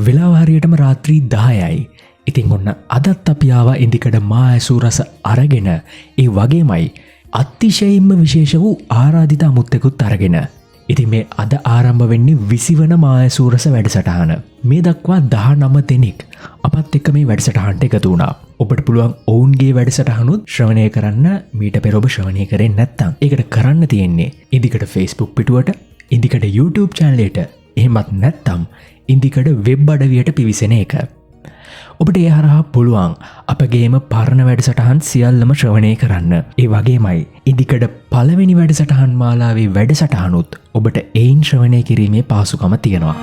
වෙලාව හරියටම රාත්‍රී 10යි. ඉතින් ඔන්න අදත් අපි ආවා ඉදිකඩ මා ඇසූ රස අරගෙන ඒ වගේමයි අතිශයින්ම විශේෂ වූ ආරාධිත අමුත්තෙකුත් අරගෙන. ඉතින් මේ අද ආරම්භ වෙන්නේ 20 වන මා ඇසූ රස වැඩසටහන. මේ දක්වා 19 දෙනෙක් අපත් එක්ක මේ වැඩසටහනට එකතු වුණා. ඔබට පුළුවන් ඔවුන්ගේ වැඩසටහනුත් ශ්‍රවණය කරන්න මීට පෙර ඔබ ශ්‍රවණය කරේ නැත්නම්. ඒකට කරන්න තියෙන්නේ ඉදිකඩ Facebook පිටුවට, ඉදිකඩ YouTube channel එකට, එහෙමත් නැත්නම් ඉදිකඩ වෙබ් අඩවියට පිවිසෙන එක. ඔබට ඒ හරහා පුළුවන් අපගේම පරණ වැඩසටහන් සියල්ලම ශ්‍රවණය කරන්න. ඒ වගේමයි ඉදිකඩ පළවෙනි වැඩසටහන් මාලාවේ වැඩසටහනුත් ඔබට එයින් ශ්‍රවණය කිරීමේ පහසුකම තියෙනවා.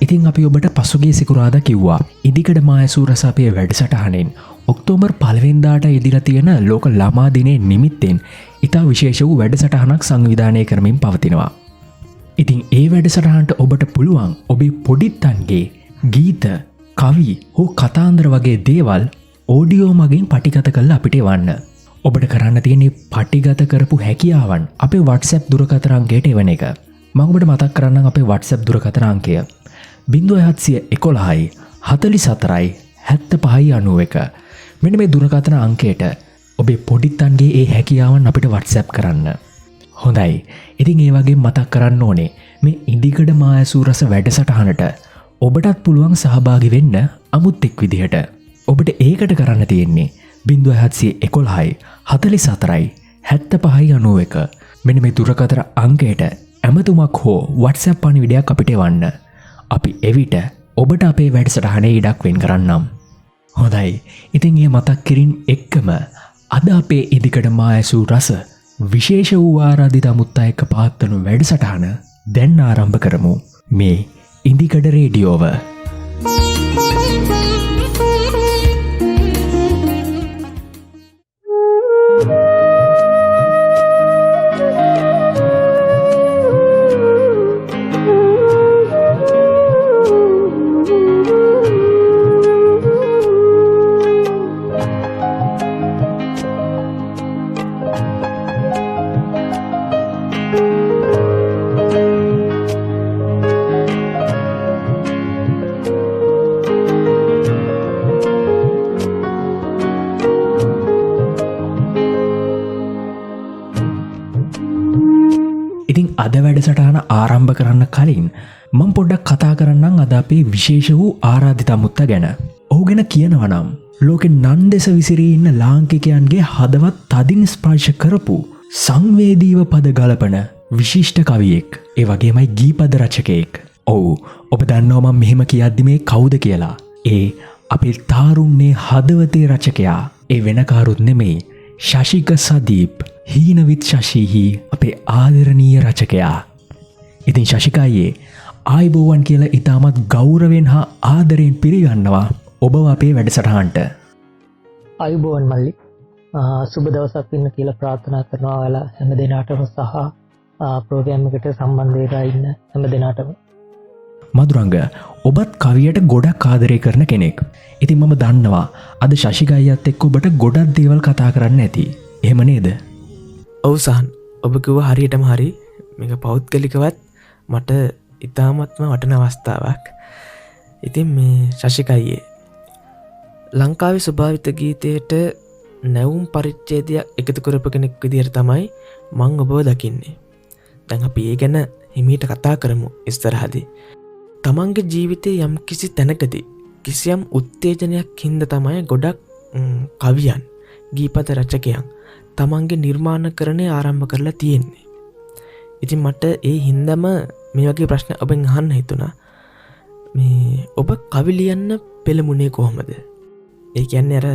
ඉතින් අපි ඔබට පසුගිය සිකුරාදා කිව්වා ඉදිකඩ මා ඇසූ රස අපේ වැඩසටහනෙන් ඔක්තෝබර් 1 වෙනිදාට ඉදිලා තියෙන ලෝක ළමා දිනයේ නිමිත්තෙන් ඉතා විශේෂ වූ වැඩසටහනක් සංවිධානය කරමින් පවතිනවා. ඉතින් ඒ වැඩසටහනට ඔබට පුළුවන් ඔබේ පොඩිත්තන්ගේ ගීත, කවි හෝ කතාන්දර වගේ දේවල් ඕඩියෝ මගින් පටිගත කරලා අපිට එවන්න. ඔබට කරන්න තියෙන්නේ පටිගත කරපු හැකියාවන් අපේ WhatsApp දුරකථන අංකයට එවන එක. මම ඔබට මතක් කරන්නම් අපේ WhatsApp දුරකථන අංකය 0711 44 75 91. මෙන්න මේ දුරකථන අංකයට ඔබේ පොඩිත්තන්ගේ ඒ හැකියාවන් අපිට WhatsApp කරන්න. හොඳයි. ඉතින් ඒ වගේ මතක් කරන්න ඕනේ මේ ඉදිකඩ මා ඇසූ රස වැඩසටහනට ඔබටත් පුළුවන් සහභාගී වෙන්න අමුත්තෙක් විදිහට. ඔබට ඒකට කරන්න තියෙන්නේ 0711 44 75 91. මෙන්න මේ දුරකථන අංකයට ඇමතුමක් හෝ WhatsApp පණිවිඩයක් අපිට එවන්න. අපි එවිට ඔබට අපේ වැඩසටහනේ ඉඩක් වෙන් කරන්නම්. හොඳයි. ඉතින් මේ මතක් කිරීම එක්කම අද අපේ ඉදිකඩ මා ඇසූ රස විශේෂ වූ ආරාධිත අමුත්තා එක්ක පවත්වනු වැඩසටහන දැන් ආරම්භ කරමු. මේ ඉදිකඩ රේඩියෝව. ඉතින් අද වැඩසටහන ආරම්භ කරන්න කලින් මම පොඩ්ඩක් කතා කරන්නම් අද අපේ විශේෂ වූ ආරාධිත අමුත්තා ගැන. ඔහු ගැන කියනවා නම් ලෝකෙ නන් දෙස විසිරී ඉන්න ලාංකිකයන්ගේ හදවත් තදින් ස්පර්ශ කරපු සංවේදීව පද ගලපන විශිෂ්ට කවියෙක්. ඒ වගේමයි ගීපද රචකයෙක්. ඔව්, ඔබ දන්නවා මම මෙහෙම කියද්දි මේ කවුද කියලා. ඒ අපේ තාරුණ්‍යයේ හදවතේ රචකයා. ඒ වෙන කාරුත් නෙමෙයි. ශශික සදීප් හීනවිත් ශශීහි අපේ ආදරණීය රචකයා. ඉතින් ශශිකායේ ආයිබෝවන් කියලා ඉතාමත් ගෞරවෙන් හා ආදරයෙන් පිළිගන්නවා ඔබව අපේ වැඩසටහනට. ආයිබෝවන් මල්ලි. සුබ දවසක් වෙන්න කියලා ප්‍රාර්ථනා කරනවා ඔයාලා හැම දිනාටම සහ ප්‍රෝග්‍රෑම් එකට සම්බන්ධ වෙලා ඉන්න හැම දිනාටම. මදුරංග, ඔබත් කවියට ගොඩක් ආදරය කරන කෙනෙක්. ඉතින් මම දන්නවා අද ශශිකායත් එක්ක ඔබට ගොඩක් දේවල් කතා කරන්න ඇති. එහෙම නේද? ඔව් සහන්, ඔබ කිව්ව හරියටම හරි. මේක පෞද්ගලිකවත් මට ඉතාමත්ම වටින අවස්ථාවක්. ඉතින් මේ ශශිකයියේ ලංකාවේ ස්වභාවිත ගීතයට නැවුම් පරිච්ඡේදයක් එකතු කරපු කෙනෙක් විදිහට තමයි මං ඔබව දකින්නේ. දැන් අපි ඒ ගැන හිමීට කතා කරමු ඉස්සරහදී. තමන්ගේ ජීවිතයේ යම් කිසි තැනකදී කිසියම් උත්තේජනයක් හින්දා තමයි ගොඩක් කවියන්, ගීපද රචකයන් තමන්ගේ නිර්මාණකරණය ආරම්භ කරලා තියෙන්නේ. ඉතින් මට ඒ හින්දාම මේ වගේ ප්‍රශ්න ඔබෙන් අහන්න හිතුණා. මේ ඔබ කවි ලියන්න පෙළඹුණේ කොහොමද? ඒ කියන්නේ අර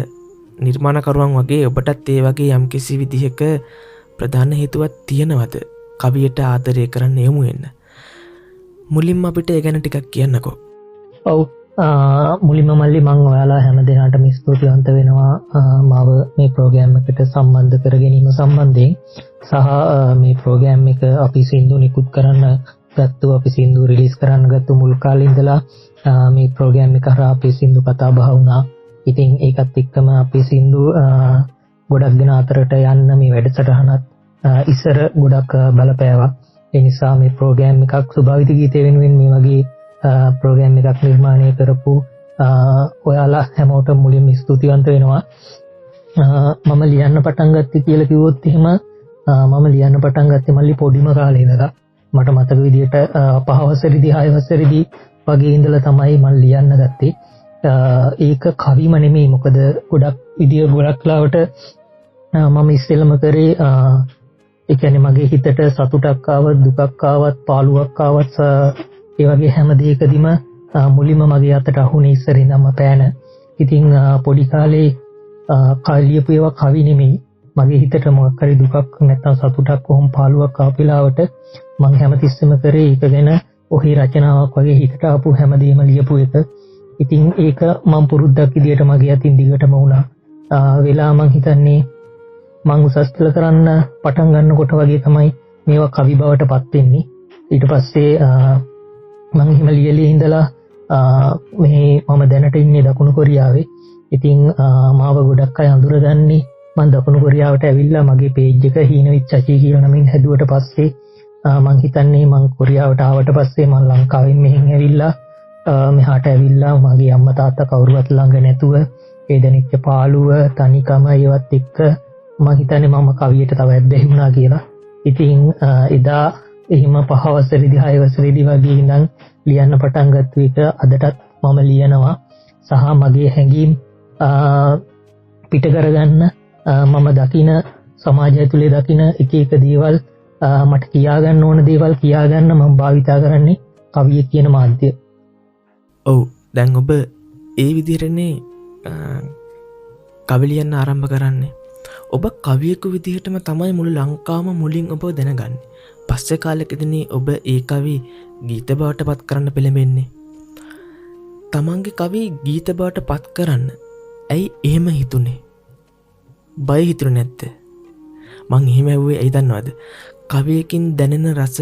නිර්මාණකරුවන් වගේ ඔබටත් ඒ වගේ යම් කිසි විදිහක ප්‍රධාන හේතුවක් තියෙනවද කවියට ආදරය කරන්න යොමු වෙන්න? මුලින්ම අපිට ඒ ගැන ටිකක් කියන්නකෝ. ඔව්, මුලින්ම මල්ලි මම ඔයාලා හැම දිනකටම ස්තුතිවන්ත වෙනවා මාව මේ ප්‍රෝග්‍රෑම් එකට සම්බන්ධ කර ගැනීම සම්බන්ධයෙන් සහ මේ ප්‍රෝග්‍රෑම් එක අපි සින්දු නිකුත් කරන්න ගත්තු, අපි සින්දු රිලීස් කරන්න ගත්තු මුල් කාලේ ඉඳලා මේ ප්‍රෝග්‍රෑම් එක හරහා අපි සින්දු කතා බහ වුණා. ඉතින් ඒකත් එක්කම අපි සින්දු ගොඩක් දෙනා අතරට යන්න මේ වැඩසටහනත් ඉස්සර ගොඩක් බලපෑවා. ඒ නිසා මේ ප්‍රෝග්‍රෑම් එකක් සුභාවිත ගීතය වෙනුවෙන් මේ වගේ ප්‍රෝග්‍රෑම් එකක් නිර්මාණය කරපු ඔයාලා හැමෝටම මුලින්ම ස්තුතිවන්ත වෙනවා. මම ලියන්න පටන් ගත්තේ කියලා කිව්වොත් එහෙම මම ලියන්න පටන් ගත්තේ මල්ලි පොඩිම කාලේ ඉඳලා. මට මතක විදිහට 5 වසරේදී 6 වසරේදී වගේ ඉඳලා තමයි මම ලියන්න ගත්තේ. ඒක කවිම නෙමෙයි. මොකද ගොඩක් ලාවට මම ඉස්සෙල්ලම කරේ ඒ කියන්නේ මගේ හිතට සතුටක් ආවත් දුකක් ආවත් පාළුවක් ආවත් ඒ වගේ හැම දෙයකදීම මුලින්ම මගේ අතට අහුනේ ඉස්සරින්ම පෑන. ඉතින් පොඩි කාලේ ලියපු ඒවා කවි නෙමෙයි. මගේ හිතට මොකක් හරි දුකක් නැත්නම් සතුටක් කොහොම පාළුවක් ආපිලාවට මම හැමතිස්සෙම කරේ ඒක ගැන ඔහි රචනාවක් වගේ හිතට ආපු හැමදේම ලියපු එක. ඉතින් ඒක මම පුරුද්දක් විදියට මගේ අතින් දිගටම වුණා. වෙලා මං හිතන්නේ මං උසස් පෙළ කරන්න පටන් ගන්නකොට වගේ තමයි මේවා කවි බවට පත් වෙන්නේ. ඊට පස්සේ මං එහෙම ලියලිය ඉඳලා මේ මම දැනට ඉන්නේ දකුණු කොරියාවේ. ඉතින් මාව ගොඩක් අය අඳුරගන්නේ මං දකුණු කොරියාවට ඇවිල්ලා මගේ පේජ් එක හීනවිච් චචි කියලා නමින් හැදුවට පස්සේ මං හිතන්නේ මං කොරියාවට ආවට පස්සේ මං ලංකාවෙන් මෙහෙන් ඇවිල්ලා මෙහාට ඇවිල්ලා මගේ අම්මා තාත්තා කවුරුවත් ළඟ නැතුව ඒ දැනෙච්ච පාළුව තනිකම ඒවත් එක්ක මම හිතන්නේ මම කවියට තව ඇබ්බැහි වුණා කියලා. ඉතින් එදා එහෙම 5 වසරේදී 6 වසරේදී වගේ ඉඳන් ලියන්න පටන් ගත්ත එක අදටත් මම ලියනවා. සහ මගේ හැඟීම් පිට කරගන්න මම දකින සමාජය තුලේ දකින එක එක දේවල් මට කියා ගන්න ඕන දේවල් කියා ගන්න මම භාවිතා කරන්නේ කවිය කියන මාධ්‍යය. ඔව් දැන් ඔබ ඒ විදිහටනේ කවි ලියන්න ආරම්භ කරන්නේ. ඔබ කවියෙකු විදිහටම තමයි මුළු ලංකාවම මුලින් ඔබ දැනගන්නේ. පස්සේ කාලෙකදී ඔබ ඒ කවි ගීත බවට පත් කරන්න පෙළඹෙන්නේ. තමන්ගේ කවි ගීත බවට පත් කරන්න ඇයි එහෙම හිතුනේ? බය හිතුනේ නැද්ද? මං එහෙම ඇහුවේ ඇයි දන්නවද? කවියකින් දැනෙන රස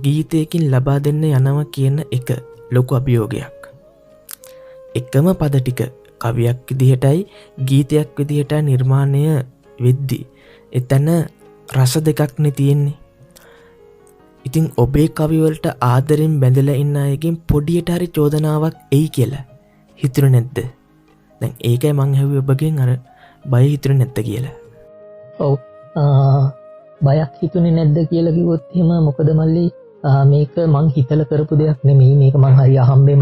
ගීතයකින් ලබා දෙන්න යනවා කියන එක ලොකු අභියෝගයක්. එකම පද ටික කවියක් විදිහටයි ගීතයක් විදිහටයි නිර්මාණය වෙද්දී එතන රස දෙකක්නේ තියෙන්නේ. ඉතින් ඔබේ කවිවලට ආදරෙන් බැඳලා ඉන්න අයගෙන් පොඩියට හරි චෝදනාවක් එයි කියලා හිතුනේ නැද්ද? දැන් ඒකයි මං ඇහුවේ ඔබගෙන් අර බය හිතුනේ නැද්ද කියලා. ඔව් බයක් හිතුනේ නැද්ද කියලා කිව්වොත් එහෙම මොකද මල්ලි මේක මං හිතලා කරපු දෙයක් නෙමෙයි. මේක මං හරි අහම්බෙන්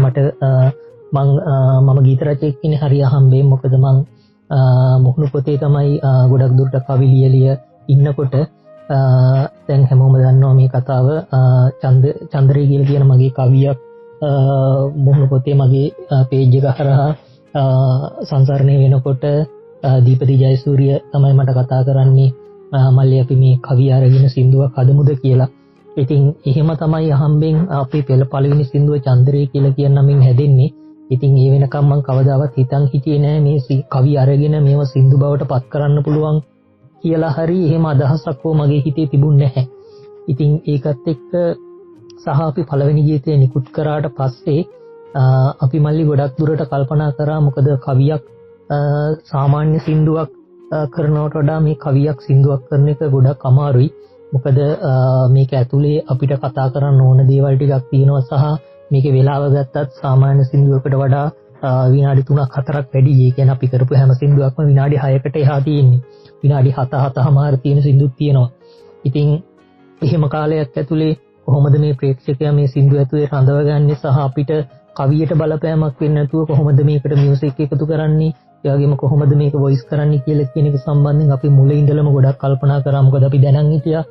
මම ගීත රචකයෙක් කෙනෙක් හරි අහම්බෙන්. මොකද මං මුහුණු පොතේ තමයි ගොඩක් දුරට කවි ලියලිය ඉන්නකොට දැන් හැමෝම දන්නවා මේ කතාව. චන්ද්‍රේ කියලා කියන මගේ කවියක් මුහුණු පොතේ මගේ පේජ් එක හරහා සංසරණය වෙනකොට දීපති ජයසූරිය තමයි මට කතා කරන්නේ මල්ලි අපි මේ කවිය අරගෙන සින්දුවක් හදමුද කියලා. ඉතින් එහෙම තමයි අහම්බෙන් අපේ පළවෙනි සින්දුව චන්ද්‍රේ කියලා කියන නමින් හැදෙන්නේ. ඉතින් ඒ වෙනකම් මම කවදාවත් හිතන් හිටියේ නෑ මේ කවි අරගෙන මේව සින්දු බවට පත් කරන්න පුළුවන් කියලා හරි එහෙම අදහසක් මගේ හිතේ තිබුණේ නැහැ. ඉතින් ඒකත් එක්ක සහ අපි පළවෙනි ගීතය නිකුත් කරාට පස්සේ අපි මල්ලි ගොඩක් දුරට කල්පනා කරා මොකද කවියක් සාමාන්‍ය සින්දුවක් කරනවට වඩා මේ කවියක් සින්දුවක් කරන එක ගොඩක් අමාරුයි. මොකද මේක ඇතුලේ අපිට කතා කරන්න ඕන දේවල් ටිකක් තියෙනවා සහ මේකේ වෙලාව ගත්තත් සාමාන්‍ය සින්දුවකට වඩා විනාඩි 3-4ක් වැඩි. ඒ කියන්නේ අපි කරපු හැම සින්දුවක්ම විනාඩි 6කට එහා තියෙන්නේ. විනාඩි 7-7මාර තියෙන සින්දුත් තියෙනවා. ඉතින් එහෙම කාලයක් ඇතුලේ කොහොමද මේ ප්‍රේක්ෂකයා මේ සින්දුව ඇතුලේ රඳවගන්නේ සහ අපිට කවියට බලපෑමක් වෙන්නේ නැතුව කොහොමද මේකට මියුසික් එකතු කරන්නේ? ඒ වගේම කොහොමද මේක වොයිස් කරන්නේ කියලා කියන එක සම්බන්ධයෙන් අපි මුලින් ඉඳලම ගොඩක් කල්පනා කරා. මොකද අපි දැනන් හිටියා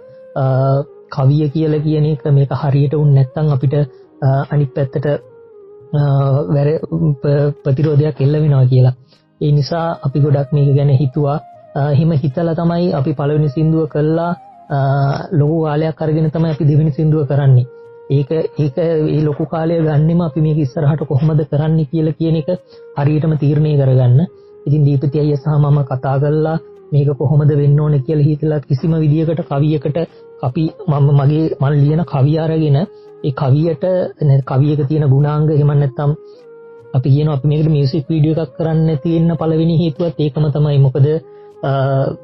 කවිය කියලා කියන එක මේක හරියට වුණ නැත්නම් අපිට අනිත් පැත්තට ප්‍රතිරෝධයක් එල්ල වෙනවා කියලා. ඒ නිසා අපි ගොඩක් මේක ගැන හිතුවා. එහෙම හිතලා තමයි අපි පළවෙනි සින්දුව කළා. ලොකු කාලයක් අරගෙන තමයි අපි දෙවෙනි සින්දුව කරන්නේ. ඒක ඒ ලොකු කාලය ගන්නෙම අපි මේක ඉස්සරහට කොහොමද කරන්නේ කියලා කියන එක හරියටම තීරණය කරගන්න. ඉතින් දීපති අයියා සහ මම කතා කළා මේක කොහොමද වෙන්න ඕනේ කියලා හිතලා කිසිම විදියකට කවියකට මම ලියන කවිය අරගෙන ඒ කවියක තියෙන ගුණාංග එහෙම නැත්නම් අපි කියනවා අපි මේකට මියුසික් වීඩියෝ එකක් කරන්න තියෙන පළවෙනි හේතුවත් ඒකම තමයි. මොකද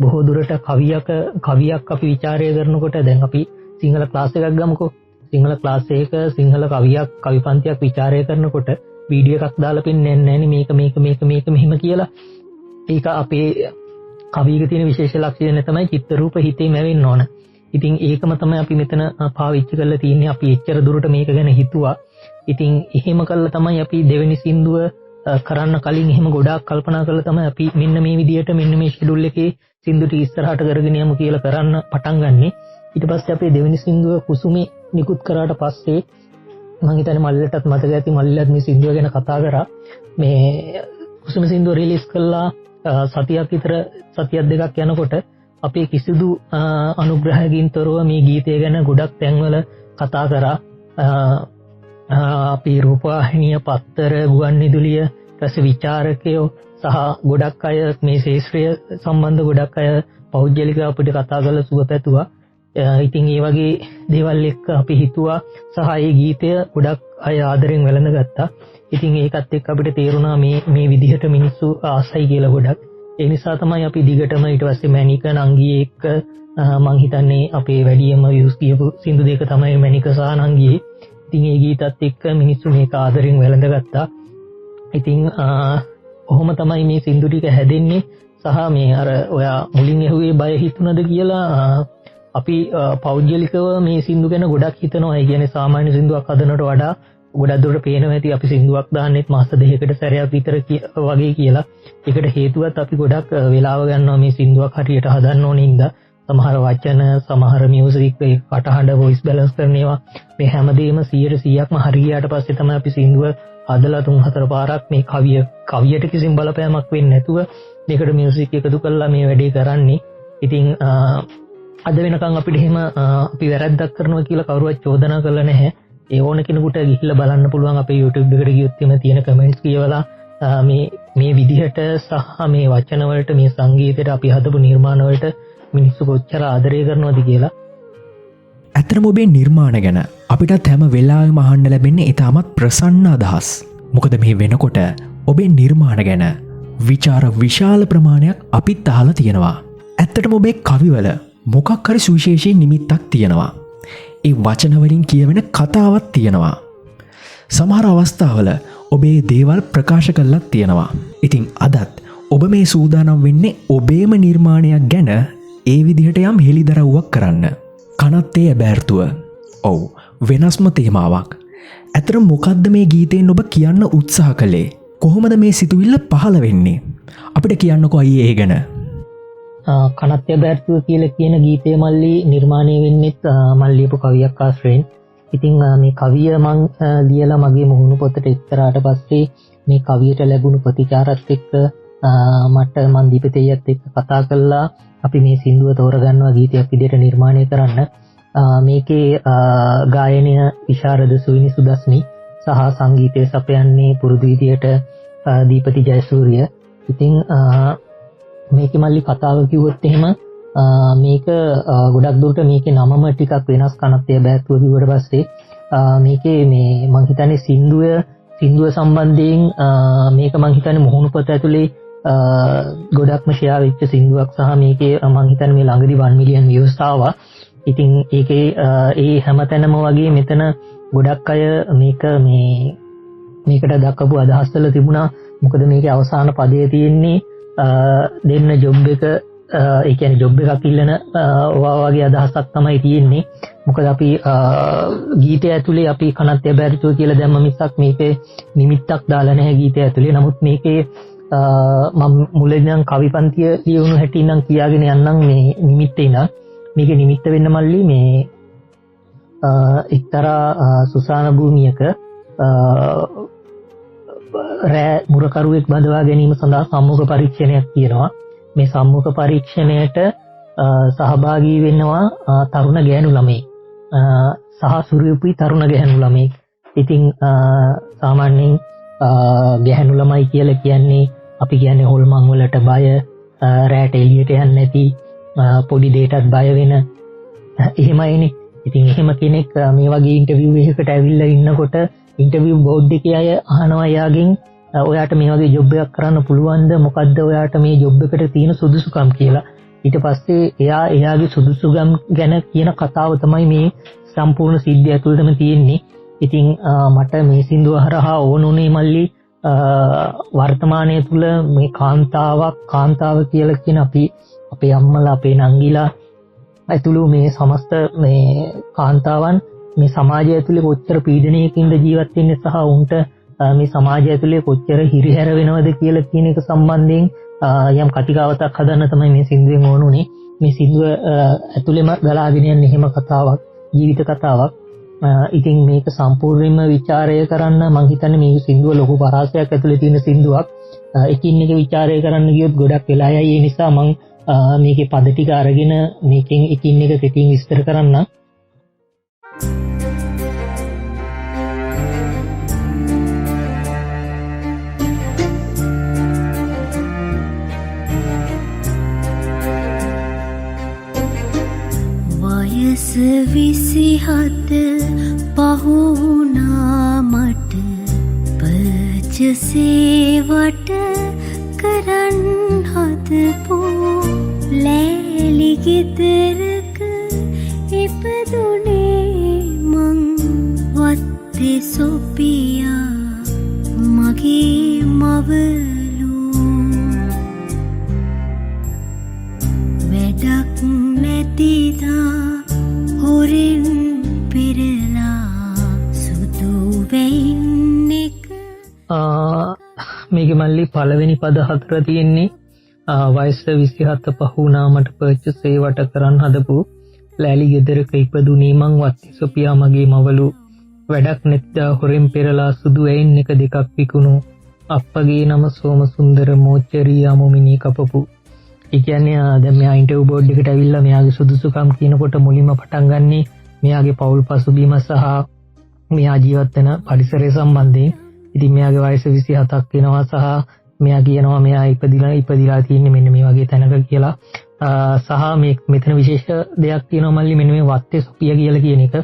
බොහෝ දුරට කවියක් අපි ਵਿਚාරය කරනකොට දැන් අපි සිංහල ක්ලාස් එකක් ගමුකෝ. සිංහල ක්ලාස් එක සිංහල කවියක් කවිපන්තියක් ਵਿਚාරය කරනකොට වීඩියෝ එකක් දාලා පෙන්නන්නේ නැහැ මේක මෙහෙම කියලා. ඒක අපේ කවියක තියෙන විශේෂ ලක්ෂණය තමයි චිත්ත රූප හිතේ මැවෙන්න ඕන. ඉතින් ඒකම තමයි අපි මෙතන පාවිච්චි කරලා තියෙන්නේ. අපි එච්චර දුරට මේක ගැන හිතුවා. ඉතින් එහෙම කළා තමයි අපි දෙවෙනි සින්දුව කරන්න කලින් එහෙම ගොඩාක් කල්පනා කරලා තමයි අපි මෙන්න මේ විදියට මෙන්න මේ ෂෙඩියුල් එකේ සින්දු ටික ඉස්සරහට කරගෙන යමු කියලා කරන්න පටන් ගන්නෙ. ඊට පස්සේ අපේ දෙවෙනි සින්දුව කුසුමේ නිකුත් කරාට පස්සේ මම හිතන්නේ මල්ලිලටත් මතක ඇති මල්ලිලත් මේ සින්දුව ගැන කතා කරා. මේ කුසුම සින්දුව රිලීස් කළා සතියක් විතර සතියක් දෙකක් යනකොට අපේ කිසිදු අනුග්‍රහයකින් තොරව මේ ගීතය ගැන ගොඩක් තැන්වල කතා කරා. අපි රූපවාහිනිය පත්තර ගුවන්විදුලිය ඊට විචාරකයෝ සහ ගොඩක් අය මේ ශාස්ත්‍රීය සම්බන්ධ ගොඩක් අය පෞද්ගලිකව අපිට කතා කරලා සුබ පැතුවා. ඉතින් ඒ වගේ දේවල් එක්ක අපි හිතුවා සහ ඒ ගීතය ගොඩක් අය ආදරෙන් වැළඳගත්තා. ඉතින් ඒකත් එක්ක අපිට තේරුණා මේ විදිහට මිනිස්සු ආසයි කියලා ගොඩක්. ඒ නිසා තමයි අපි දිගටම ඊට පස්සේ මැනික නංගියේ එක්ක මං හිතන්නේ අපේ වැඩිම views කියපු සින්දු දෙක තමයි මැනික සහ නංගියේ. ඉතින් ඒ ගීතත් එක්ක මිනිස්සු මේක ආදරෙන් වැළඳගත්තා. ඉතින් ඔහොම තමයි මේ සින්දු ටික හැදෙන්නේ. සහ මේ අර ඔයා මුලින් ඇහුවේ බය හිතුණද කියලා අපි පෞද්ගලිකව මේ සින්දු ගැන ගොඩක් හිතනවා. ඒ කියන්නේ සාමාන්‍ය සින්දුවක් හදනට වඩා ගොඩක් දුරට පේනවා ඇති අපි සින්දුවක් දාන්නෙත් මාස දෙකකට සැරයක් විතර වගේ කියලා. ඒකට හේතුවත් අපි ගොඩක් වෙලාව ගන්නවා මේ සින්දුවක් හරියට හදන්න ඕනේ ඉඳලා. සමහර වචන සමහර මියුසික් ඒ කටහඬ වොයිස් බැලන්ස් කරන ඒවා මේ හැමදේම 100%ක්ම හරියට පස්සේ තමයි අපි සින්දුව හදලා 3-4 පාරක් මේ කවියට කිසිම බලපෑමක් වෙන්නේ නැතුව මේකට මියුසික් එකතු කරලා මේ වැඩේ කරන්නේ. ඉතින් අද වෙනකන් අපිට එහෙම අපි වැරද්දක් කරනවා කියලා කවුරුවත් චෝදනා කරලා නැහැ. ඒ ඕන කෙනෙකුට ගිහිල්ලා බලන්න පුළුවන් අපේ YouTube එකට ගියොත් එimhe තියෙන කමෙන්ට්ස් කියවලා මේ විදිහට සහ මේ වචන වලට මේ සංගීතයට අපි හදපු නිර්මාණ වලට මිනිස්සු කොච්චර ආදරය කරනවද කියලා. ඇත්තටම ඔබේ නිර්මාණ ගැන අපිටත් හැම වෙලාවෙම අහන්න ලැබෙන්නේ ඉතාමත් ප්‍රසන්න අදහස්. මොකද මේ වෙනකොට ඔබේ නිර්මාණ ගැන විචාර විශාල ප්‍රමාණයක් අපිත් අහලා තියෙනවා. ඇත්තටම ඔබේ කවිවල මොකක් හරි සුවිශේෂී නිමිත්තක් තියෙනවා. ඒ වචන වලින් කියවෙන කතාවක් තියෙනවා. සමහර අවස්ථාවල ඔබේ දේවල් ප්‍රකාශ කළත් තියෙනවා. ඉතින් අදත් ඔබ මේ සූදානම් වෙන්නේ ඔබේම නිර්මාණයක් ගැන ඒ විදිහට යම් හෙළිදරව්වක් කරන්න. කනත්තේ ඇබෑර්තුව. ඔව් වෙනස්ම තේමාවක්. ඇත්තටම මොකද්ද මේ ගීතයෙන් ඔබ කියන්න උත්සාහ කළේ? කොහොමද මේ සිතුවිල්ල පහළ වෙන්නේ? අපිට කියන්නකෝ අයියේ ඒ ගැන. කනත්තේ ඇබෑර්තුව කියලා කියන ගීතය මල්ලි නිර්මාණය වෙන්නෙත් මල් ලියපු කවියක් ආශ්‍රයෙන්. ඉතින් මේ කවිය මං ලියලා මගේ මුහුණු පොතට එක්තරාට පස්සේ මේ කවියට ලැබුණු ප්‍රතිචාරත් එක්ක මට මන් දීපතේයත් එක්ක කතා කළා අපි මේ සින්දුව තෝරගන්නවා ගීතයක් විදිහට නිර්මාණය කරන්න. මේකේ ගායනය විශාරද සුවිනි සුදස්මි සහ සංගීතය සපයන්නේ පුරුදු විදිහට දීපති ජයසූරිය. ඉතින් මේකේ මල්ලි කතාව කිව්වොත් එහෙම මේක ගොඩක් දුරට මේකේ නමම ටිකක් වෙනස්. කනත්තේ ඇබෑර්තුව කිව්වට පස්සේ මේකේ මේ මං හිතන්නේ සින්දුව සම්බන්ධයෙන් මේක මං හිතන්නේ මුහුණු පොත ඇතුලේ ගොඩක්ම ෂෙයා වෙච්ච සින්දුවක් සහ මේකේ මං හිතන්නේ මේ ළඟදී 1 මිලියන් views ආවා. ඉතින් ඒකේ ඒ හැමතැනම වගේ මෙතන ගොඩක් අය මේකට දක්වපු අදහස් වල තිබුණා. මොකද මේකේ අවසාන පදයේ තියෙන්නේ දෙන්න ජොබ් එක ඒ කියන්නේ ජොබ් එකක් ඉල්ලන වගේ අදහසක් තමයි තියෙන්නේ. මොකද අපි ගීතය ඇතුලේ අපි කනත්තේ ඇබෑර්තුව කියලා දැම්ම මිසක් මේකේ නිමිත්තක් දාලා නැහැ ගීතය ඇතුලේ. නමුත් මේකේ මම මුලින් නම් කවිපන්තිය ලියුණු හැටි නම් කියාගෙන යන්නම් මේ නිමිත්තේ ඉඳන්. මේකේ නිමිත්ත වෙන්න මල්ලි මේ එක්තරා සුසාන භූමියක රෑ මුරකරුවෙක් බඳවා ගැනීම සඳහා සම්මුඛ පරීක්ෂණයක් තියෙනවා. මේ සම්මුඛ පරීක්ෂණයට සහභාගී වෙනවා තරුණ ගැහැණු ළමයි සහ සුරියුපි තරුණ ගැහැණු ළමයි. ඉතින් සාමාන්‍යයෙන් ගැහැණු ළමයි කියලා කියන්නේ අපි කියන්නේ හොල්මන් වලට බය, රැට එළියට යන්නේ නැති, පොඩි දෙයකටත් බය වෙන එහෙමයිනේ. ඉතින් එහෙම කෙනෙක් මේ වගේ ඉන්ටර්විව් එකකට ඇවිල්ලා ඉන්නකොට ඉන්ටර්විව් බෝඩ් එකේ අය අහනවා යාගෙන් ඔයාට මේ වගේ ජොබ් එකක් කරන්න පුළුවන්ද? මොකද්ද ඔයාට මේ ජොබ් එකට තියෙන සුදුසුකම් කියලා. ඊට පස්සේ එයාගේ සුදුසුකම් ගැන කියන කතාව තමයි මේ සම්පූර්ණ සිද්ධිය ඇතුළතම තියෙන්නේ. ඉතින් මට මේ සින්දුව හරහා ඕනුනේ මල්ලි වර්තමානයේ තුල මේ කාන්තාව කියලා කියන අපේ අම්මලා අපේ නංගිලා ඇතුළු මේ සමස්ත මේ කාන්තාවන් මේ සමාජය ඇතුලේ කොච්චර පීඩනයකින්ද ජීවත් වෙන්නේ සහ උන්ට මේ සමාජය ඇතුලේ කොච්චර හිරිහැර වෙනවද කියලා කියන එක සම්බන්ධයෙන් යම් කතිකාවතක් හදන්න තමයි මේ සින්දුවෙන් ඕනුනේ. මේ සින්දුව ඇතුළේම ගලාගෙන යන එහෙම කතාවක්, ජීවිත කතාවක්. ඉතින් මේක සම්පූර්ණයෙන්ම ਵਿਚාරය කරන්න මම හිතන්නේ මේ සින්දුව ලොකු පරාසයක් ඇතුලේ තියෙන සින්දුවක්. එකින් එක ਵਿਚාරය කරන්න ගියොත් ගොඩක් වෙලා යයි. ඒ නිසා මම මේකේ පද ටික අරගෙන මේකෙන් එකින් එක කෙටියෙන් විස්තර කරන්න. වයස 27 පහුණා මට පර්චසේවට කරන් හදපෝ ලෑලි ගෙදරක ඉපදුනේ මං වත්තේ සොපියා මගේ මවලු වැඩක් නැතිදා හොරෙන් පෙරලා සුදු වෙයින් එක මේකේ මල්ලි පළවෙනි පද 4 තියෙන්නේ වයස 27 පහුණා මට පර්චසේ වට කරන් හදපු ලෑලි ගෙදරක ඉපදුනේ මං වත්තේ සොපියා මගේ මවලු වැඩක් නැත්තා හොරෙන් පෙරලා සුදු වෙයින් එක දෙකක් විකුණු අප්පගේ නම සෝම සුන්දර මෝචරී යමුමිනී කපපු. ඒ කියන්නේ දැන් මෙයා ඉන්ටර්විව් බෝඩ් එකට ඇවිල්ලා මෙයාගේ සුදුසුකම් කියනකොට මුලින්ම පටන් ගන්නේ මෙයාගේ පෞල් පසුබිම සහ මෙයා ජීවත් වෙන පරිසරය සම්බන්ධයෙන්. ඉතින් මෙයාගේ වයස 27ක් වෙනවා සහ මෙයා කියනවා මෙයා ඉපදිලා තියෙන්නේ මෙන්න මේ වගේ තැනක කියලා. සහ මෙතන විශේෂ දෙයක් තියෙනවා මල්ලි මෙන්න මේ වත්තේ සොපිය කියලා කියන එක.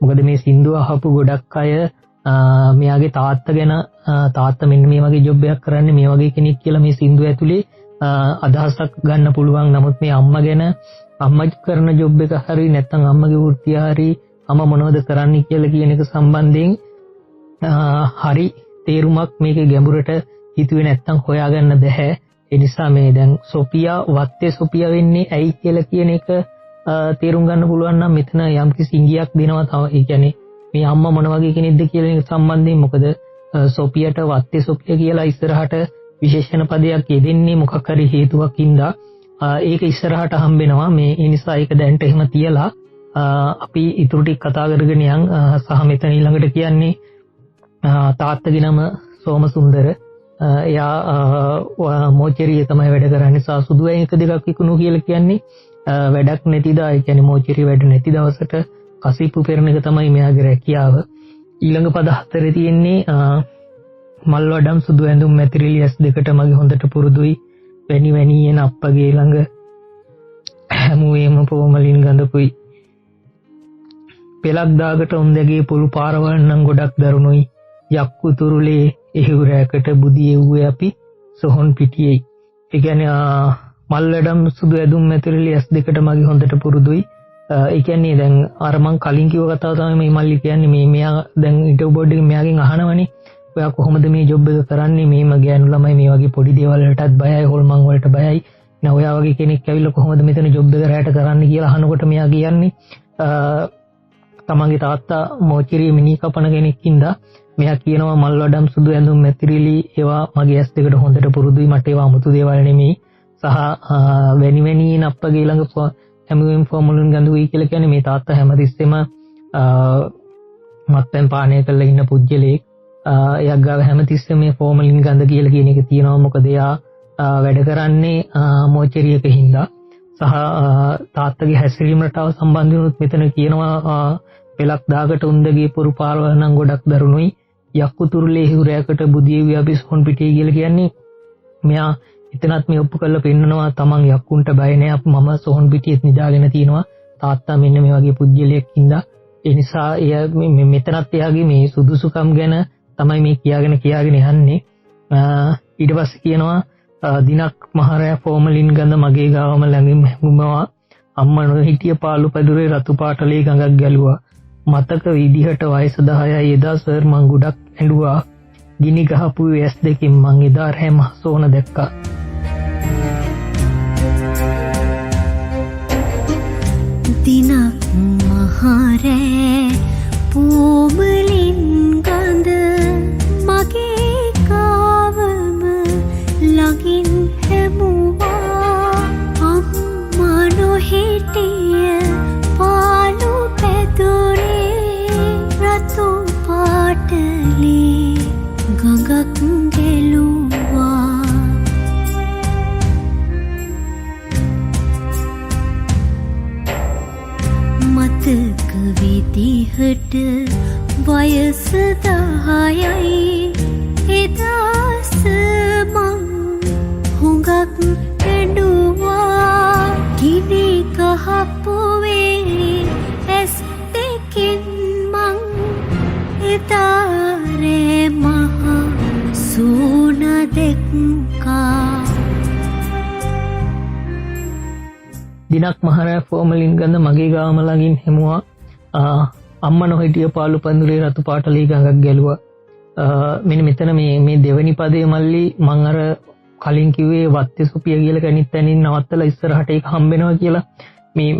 මොකද මේ සින්දුව අහපු ගොඩක් අය මෙයාගේ තාත්තා ගැන තාත්තා මෙන්න මේ වගේ ජොබ් එකක් කරන්නේ මේ වගේ කෙනෙක් කියලා මේ සින්දුව ඇතුලේ අදහසක් ගන්න පුළුවන්. නමුත් මේ අම්මා ගැන අම්මා කරන ජොබ් එක හරි නැත්නම් අම්මගේ වෘත්තිය හරි අම්මා මොනවද කරන්නේ කියලා කියන එක සම්බන්ධයෙන් හරි තේරුමක් මේකේ ගැඹුරට හිතුවේ නැත්නම් හොයාගන්න බැහැ. ඒ නිසා මේ දැන් සොපියා වත්තේ සොපියා වෙන්නේ ඇයි කියලා කියන එක තේරුම් ගන්න පුළුවන් නම් මෙතන යම්කිසි ඉඟියක් දෙනවා තව. ඒ කියන්නේ මේ අම්මා මොන වගේ කෙනෙක්ද කියලා එක සම්බන්ධයෙන් මොකද සොපියට වත්තේ සොපියා කියලා ඉස්සරහට විශේෂණ පදයක් යෙදෙන්නේ මොකක් හරි හේතුවක් හින්දා ඒක ඉස්සරහට හම්බෙනවා. මේ ඒ නිසා ඒක දැන්ට එහෙම තියලා අපි ඊටු ටික කතා කරගෙන යන් සහ මෙතන ඊළඟට කියන්නේ තාත්තගේ නම සෝමසුන්දර. එයා මෝචරිය තමයි වැඩ කරන්නේ. සහ සුදු වෙයින් එක දෙකක් විකුණු කියලා කියන්නේ වැඩක් නැතිදා. ඒ කියන්නේ මෝචරිය වැඩ නැති දවසට කසිප්පු පෙරණ එක තමයි මෙයාගේ රැකියාව. ඊළඟ පද 4 තියෙන්නේ මල් වඩම් සුදු ඇඳුම් මැතිරිලි ඇස් දෙකට මගේ හොඳට පුරුදුයි වැනි වැනි එන අප්පගේ ළඟ හැමුවේම පොමලින් ගඳපුයි පෙලක් දාකට උන්දගේ පුළු පාරවල් නම් ගොඩක් දරුණුයි යක්කු තුරුලේ එහිවරයකට බුදි එව්වේ අපි සොහොන් පිටියේ. ඒ කියන්නේ මල් වඩම් සුදු ඇඳුම් මැතිරිලි ඇස් දෙකට මගේ හොඳට පුරුදුයි. ඒ කියන්නේ දැන් අර මං කලින් කිව්ව කතාව තමයි මේ මල්ලි කියන්නේ. මෙයා දැන් ඉන්ටර්විව් බෝඩ් එකේ මෙයාගෙන් අහනවනේ ඔයා කොහොමද මේ ජොබ් එක කරන්නේ? මේම ගෑනු ළමයි මේ වගේ පොඩි දේවල් වලටත් බයයි, හොල්මන් වලට බයයි. නෑ ඔයා වගේ කෙනෙක් ඇවිල්ලා කොහොමද මෙතන ජොබ් එක රැට කරන්නේ කියලා අහනකොට මෙයා කියන්නේ තමන්ගේ තාත්තා මෝචරිය මිනී කපන කෙනෙක්ින්ද මෙයා කියනවා මල් වඩම් සුදු ඇඳුම් මැතිරිලි ඒවා මගේ ඇස් දෙකට හොඳට පුරුදුයි. මට ඒවා 아무තු දේවල් නෙමෙයි. සහ වැනි වැනි නප්පගේ ළඟ හැමෝම ෆෝමුලුන් ගඳුයි කියලා කියන්නේ මේ තාත්තා හැමතිස්සෙම මත්පැන් පානය කරලා ඉන්න පුජ්‍යලෙක්. එයා ගාව හැමතිස්සෙම මේ ෆෝමලින් ගඳ කියලා කියන එක තියෙනවා. මොකද එයා වැඩ කරන්නේ මෝචරියක හින්දා. සහ තාත්තගේ හැසිරීම රටාව සම්බන්ධව මෙතන කියනවා පෙලක් දාකට උන්දගේ පුරු පාරවල් නම් ගොඩක් දරුණුයි යක්කු තුරුලේ හිරයකට බුදියවි අපි සොන් පිටිය කියලා කියන්නේ මෙයා එතනත් මේ ඔප්පු කරලා පෙන්නනවා තමන් යක්කුන්ට බය නෑ මම සොහොන් පිටියෙත් නිදාගෙන තියෙනවා තාත්තා මෙන්න මේ වගේ පුජ්‍යලයක් ඉඳලා. ඒ නිසා එයා මෙතනත් එයාගේ මේ සුදුසුකම් ගැන තමයි මේ කියාගෙන යන්නේ. ඊට පස්සේ කියනවා දිනක් මහරෑ ෆෝමලින් ගඳ මගේ ගාවම ළඟින් හැමුමවා. අම්මා නොහිටිය පාළු පැදුරේ රතු පාටලේ ගඟක් ගැලුවා. මතක විදිහට වයස 10යි එදා සර් මං ගොඩක් ඇඬුවා. ගිනි ගහපු ඇස් දෙකින් මං එදා රෑ මහ සෝන දැක්කා. දිනක් මහරෑ පෝමලින් ගඳ මගේ ගාවම ළඟින් හැමුවා. අම්මා නොහිටිය පාළු පැදුරේ රතු පාටලේ ගඟක් ගැලුවා. මතක විදිහට වයස 10යි එදාස මං හුඟක් ඇඬුවා. ගිනි ගහපු ඇස් දෙකින් මං එදා රෑ මහ සෝන දැක්කා. දිනක් මහරෑ ෆෝමලින් ගඳ මගේ ගාවම ළඟින් හැමුවා. අම්මා නොහිටිය පාළු පැදුරේ රතු පාටලේ ගඟක් ගැලුවා. මෙන්න මෙතන මේ දෙවනි පදයේ මල්ලි මං අර කලින් කිව්වේ වත්තේ සුපිය කියලා කෙනෙක් තැනින් නවත්තලා ඉස්සරහට ඒක හම්බෙනවා කියලා.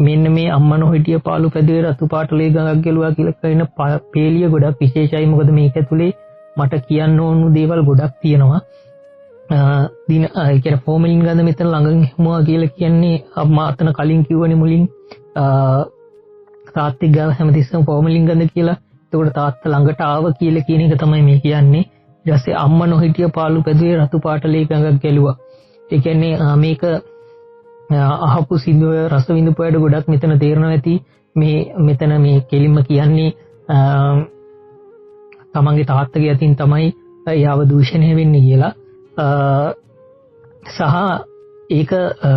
මෙන්න මේ අම්මා නොහිටිය පාළු පැදුරේ රතු පාටලේ ගඟක් ගැලුවා කියලා කියන පේලිය ගොඩක් විශේෂයි. මොකද මේක ඇතුලේ මට කියන්න ඕනු දේවල් ගොඩක් තියෙනවා. දින ඒ කියන්නේ ෆෝමලින් ගඳ මෙතන ළඟින් හැමුවා කියලා කියන්නේ අම්මා අතන කලින් කිව්වනේ මුලින් තාත්තික් ගාව හැමතිස්සම ෆෝමලින් ගඳ කියලා. එතකොට තාත්තා ළඟට ආව කියලා කියන එක තමයි මේ කියන්නේ. ඊට පස්සේ අම්මා නොහිටිය පාළු පැදුරේ රතු පාටලේ ගඟක් ගැලුවා. ඒ කියන්නේ මේක අහපු සින්දුව රස විඳපු අයට ගොඩක් මෙතන තේරෙනවා ඇති. මෙතන මේ කෙලින්ම කියන්නේ තමන්ගේ තාත්තගේ අතින් තමයි යාව දූෂණය වෙන්නේ කියලා. සහ ඒක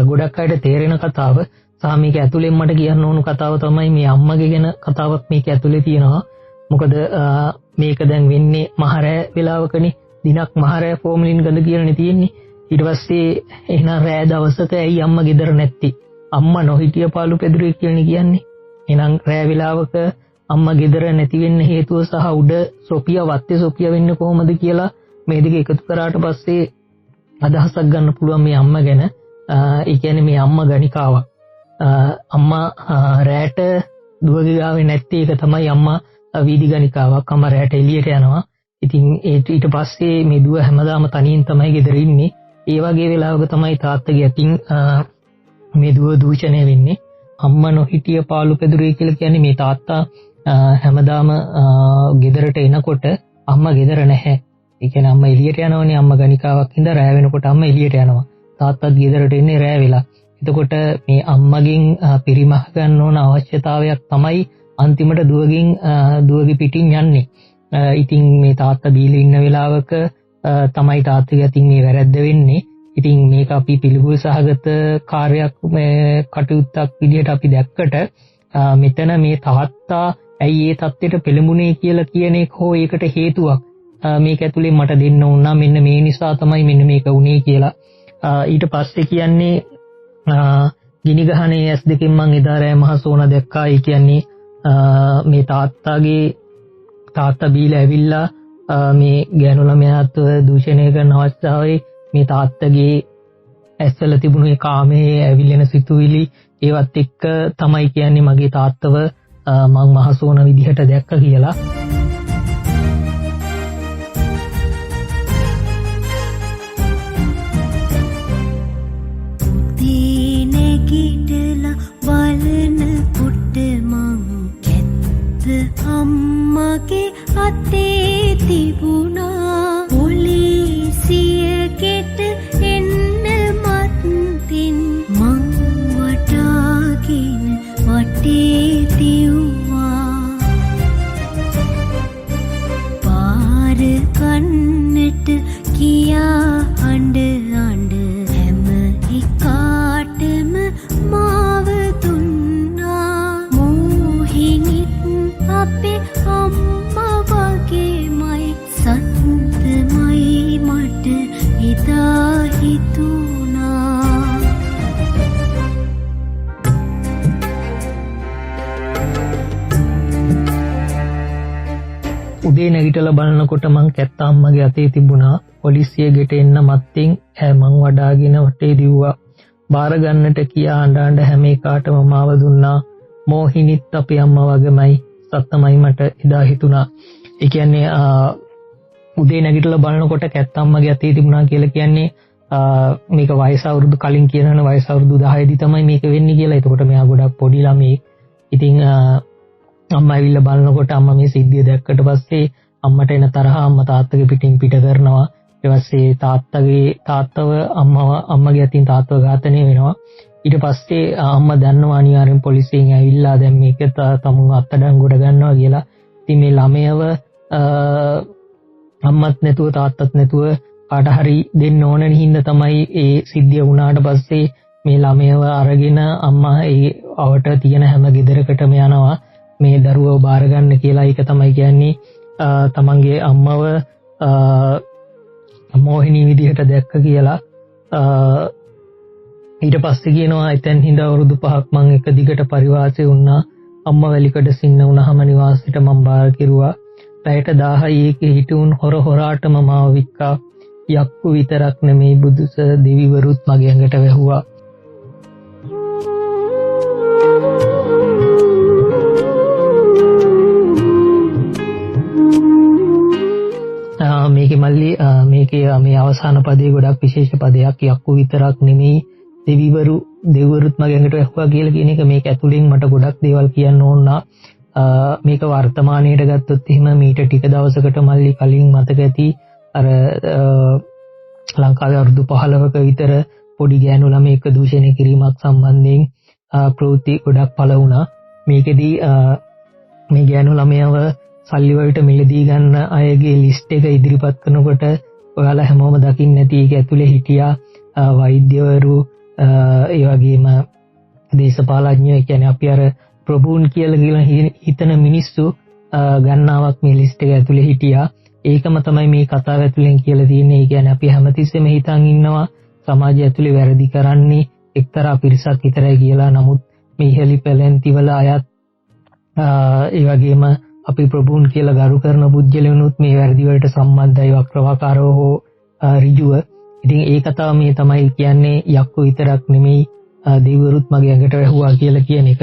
ගොඩක් අයට තේරෙන කතාව. සහ මේක ඇතුලෙන් මට කියන්න ඕන කතාව තමයි මේ අම්මගේ ගැන කතාවක් මේක ඇතුලේ තියෙනවා. මොකද මේක දැන් වෙන්නේ මහරෑ වෙලාවකනේ. දිනක් මහරෑ ෆෝමලින් ගඳ කියලානේ තියෙන්නේ. ඊට පස්සේ එහෙනම් රෑ දවසක ඇයි අම්මා ගෙදර නැත්තේ? අම්මා නොහිටිය පාළු පැදුරේ කියලානේ කියන්නේ. එහෙනම් රෑ වෙලාවක අම්මා ගෙදර නැති වෙන්න හේතුව සහ උඩ සොපියා වත්තේ සොපියා වෙන්නේ කොහොමද කියලා මේ දෙක එකතු කරාට පස්සේ අදහසක් ගන්න පුළුවන් මේ අම්මා ගැන. ඒ කියන්නේ මේ අම්මා ගණිකාවක්. අම්මා රැට දුවගේ ගාවේ නැත්තේ ඒක තමයි අම්මා වීදි ගණිකාවක්. අම්මා රැට එළියට යනවා. ඉතින් ඊට පස්සේ මේ දුව හැමදාම තනියෙන් තමයි ගෙදර ඉන්නේ. ඒ වගේ වෙලාවක තමයි තාත්තගේ අතින් මේ දුව දූෂණය වෙන්නේ. අම්මා නොහිටිය පාළු පැදුරේ කියලා කියන්නේ මේ තාත්තා හැමදාම ගෙදරට එනකොට අම්මා ගෙදර නැහැ. ඒ කියන්නේ අම්මා එළියට යනවනේ. අම්මා ගණිකාවක් හින්දා රෑ වෙනකොට අම්මා එළියට යනවා. තාත්තත් ගෙදරට එන්නේ රෑ වෙලා. එතකොට මේ අම්මගෙන් පරිමහ ගන්න ඕන අවශ්‍යතාවයක් තමයි අන්තිමට දුවගේ පිටින් යන්නේ. ඉතින් මේ තාත්තා බීලා ඉන්න වෙලාවක තමයි තාත්තගේ අතින් මේ වැරද්ද වෙන්නේ. ඉතින් මේක අපි පිළිගුල් සහගත කාර්යයක් කටයුත්තක් විදිහට අපි දැක්කට මෙතන මේ තාත්තා ඇයි ඒ තත්ත්වයට පෙළඹුණේ කියලා කියන එක හෝ ඒකට හේතුවක් මේක ඇතුලේ මට දෙන්න ඕන. මෙන්න මේ නිසා තමයි මෙන්න මේක වුනේ කියලා. ඊට පස්සේ කියන්නේ ගිනි ගහනේ ඇස් දෙකෙන් මං එදා රෑ මහ සෝන දැක්කා. ඒ කියන්නේ මේ තාත්තා බීලා ඇවිල්ලා මේ ගෑනු ළමයාත් දූෂණය කරන අවස්ථාවේ මේ තාත්තගේ ඇස්වල තිබුණු කාමයේ ඇවිලෙන සිතුවිලි ඒවත් එක්ක තමයි කියන්නේ මගේ තාත්තව මං මහ සෝන විදිහට දැක්ක කියලා. අම්මගේ අතේ තිබුණා පොලිසියකට එන්න මත්තින් මං වටාගෙන වටේ තිව්වා. පාර කන්නට කියා අඬ අඬ හැම එකාටම මාව දුන්නා. මෝහිනිත් අපේ අම්මා වගේමයි සත්‍යමයි මට එදා හිතුවා. උදේ නැගිටලා බලනකොට මං කැත්ත අම්මගේ අතේ තිබුණා. පොලිසිය ගෙට එන්න මත්තෙන් මං වඩාගෙන වටේ දිව්වා. බාර ගන්නට කියා අඬ හැම එකාටම මාව දුන්නා. මෝහිනිත් අපේ අම්මා වගේමයි සත්තමයි මට එදා හිතුණා. ඒ කියන්නේ උදේ නැගිටලා බලනකොට කැත්ත අම්මගේ අතේ තිබුණා කියලා කියන්නේ මේක වයස අවුරුදු කලින් කියනවනේ වයස අවුරුදු 10 දී තමයි මේක වෙන්නේ කියලා. එතකොට මෙයා ගොඩක් පොඩි ළමෙක්. ඉතින් අම්මා ඇවිල්ලා බලනකොට අම්මා මේ සිද්ධිය දැක්කට පස්සේ අම්මට එන තරහ අම්මා තාත්තගේ පිටින් පිට කරනවා. ඊට පස්සේ තාත්තව අම්මගේ අතින් තාත්තව ඝාතනය වෙනවා. ඊට පස්සේ අම්මා දන්නවා අනිවාර්යෙන් පොලිසියෙන් ඇවිල්ලා දැන් මේක තමුන් අත්අඩංගුවට ගන්නවා කියලා. ඉතින් මේ ළමයව අම්මත් නැතුව තාත්තත් නැතුව කාට හරි දෙන්න ඕන හින්දා තමයි ඒ සිද්ධිය වුණාට පස්සේ මේ ළමයව අරගෙන අම්මා ඒ අවට තියෙන හැම ගෙදරකටම යනවා මේ දරුවව බාර ගන්න කියලා. ඒක තමයි කියන්නේ තමන්ගේ අම්මව මෝහිනී විදිහට දැක්ක කියලා. ඊට පස්සේ කියනවා එතෙන් හිඳ අවුරුදු 5ක් මං එක දිගට පරිවාසය වුණා. අම්මා වැලිකඩ සින්න වුණාම නිවාසෙට මං බාර කිරුවා. පැයට 1000 ඒකේ හිටුන් හොරාටම මාව වික්කා. යක්කු විතරක් නෙමේ බුදුස දෙවිවරුත් මගේ ඇඟට වැහුවා. මේකේ මල්ලි මේකේ මේ අවසාන පදේ ගොඩක් විශේෂ පදයක්. යක්කු විතරක් නෙමේ දෙවිවරුත් මගේ ඇඟට වැහුවා කියලා කියන එක මේක ඇතුලෙන් මට ගොඩක් දේවල් කියන්න ඕන. මේක වර්තමානයේට ගත්තොත් එහෙම මීට ටික දවසකට මල්ලි කලින් මතක ඇති අර ලංකාවේ අවුරුදු 15ක විතර පොඩි ගෑනු ළමයෙක් දූෂණය කිරීමක් සම්බන්ධයෙන් ප්‍රවෘත්ති ගොඩක් පළ වුණා. මේකෙදී මේ ගෑනු ළමයව සල්ලි වලට මිලදී ගන්න අයගේ ලිස්ට් එක ඉදිරිපත් කරනකොට ඔයාලා හැමෝම දකින්න ඇති ඒක ඇතුලේ හිටියා වෛද්‍යවරු ඒ වගේම දේශපාලඥයෝ. කියන්නේ අපි අර ප්‍රභූන් කියලා හිතන මිනිස්සු ගණනාවක් මේ ලිස්ට් එක ඇතුලේ හිටියා. ඒකම තමයි මේ කතාව ඇතුලෙන් කියලා තියෙන්නේ. ඒ කියන්නේ අපි හැමතිස්සෙම හිතන් ඉන්නවා සමාජය ඇතුලේ වැරදි කරන්නේ එක්තරා පිරිසක් විතරයි කියලා. නමුත් මේ ඉහළි පැලැන්ති වල අයත් ඒ වගේම අපි ප්‍රභූන් කියලා ගරු කරන පුජ්‍යලුනුත් මේ වැරදි වලට සම්බන්ධයි වක්‍රවාකාරව හෝ ඍජුව. ඉතින් ඒ කතාව මේ තමයි කියන්නේ යක්කු විතරක් නෙමෙයි දෙවිවරුත් මගේ ඇඟට වැහුවා කියලා කියන එක.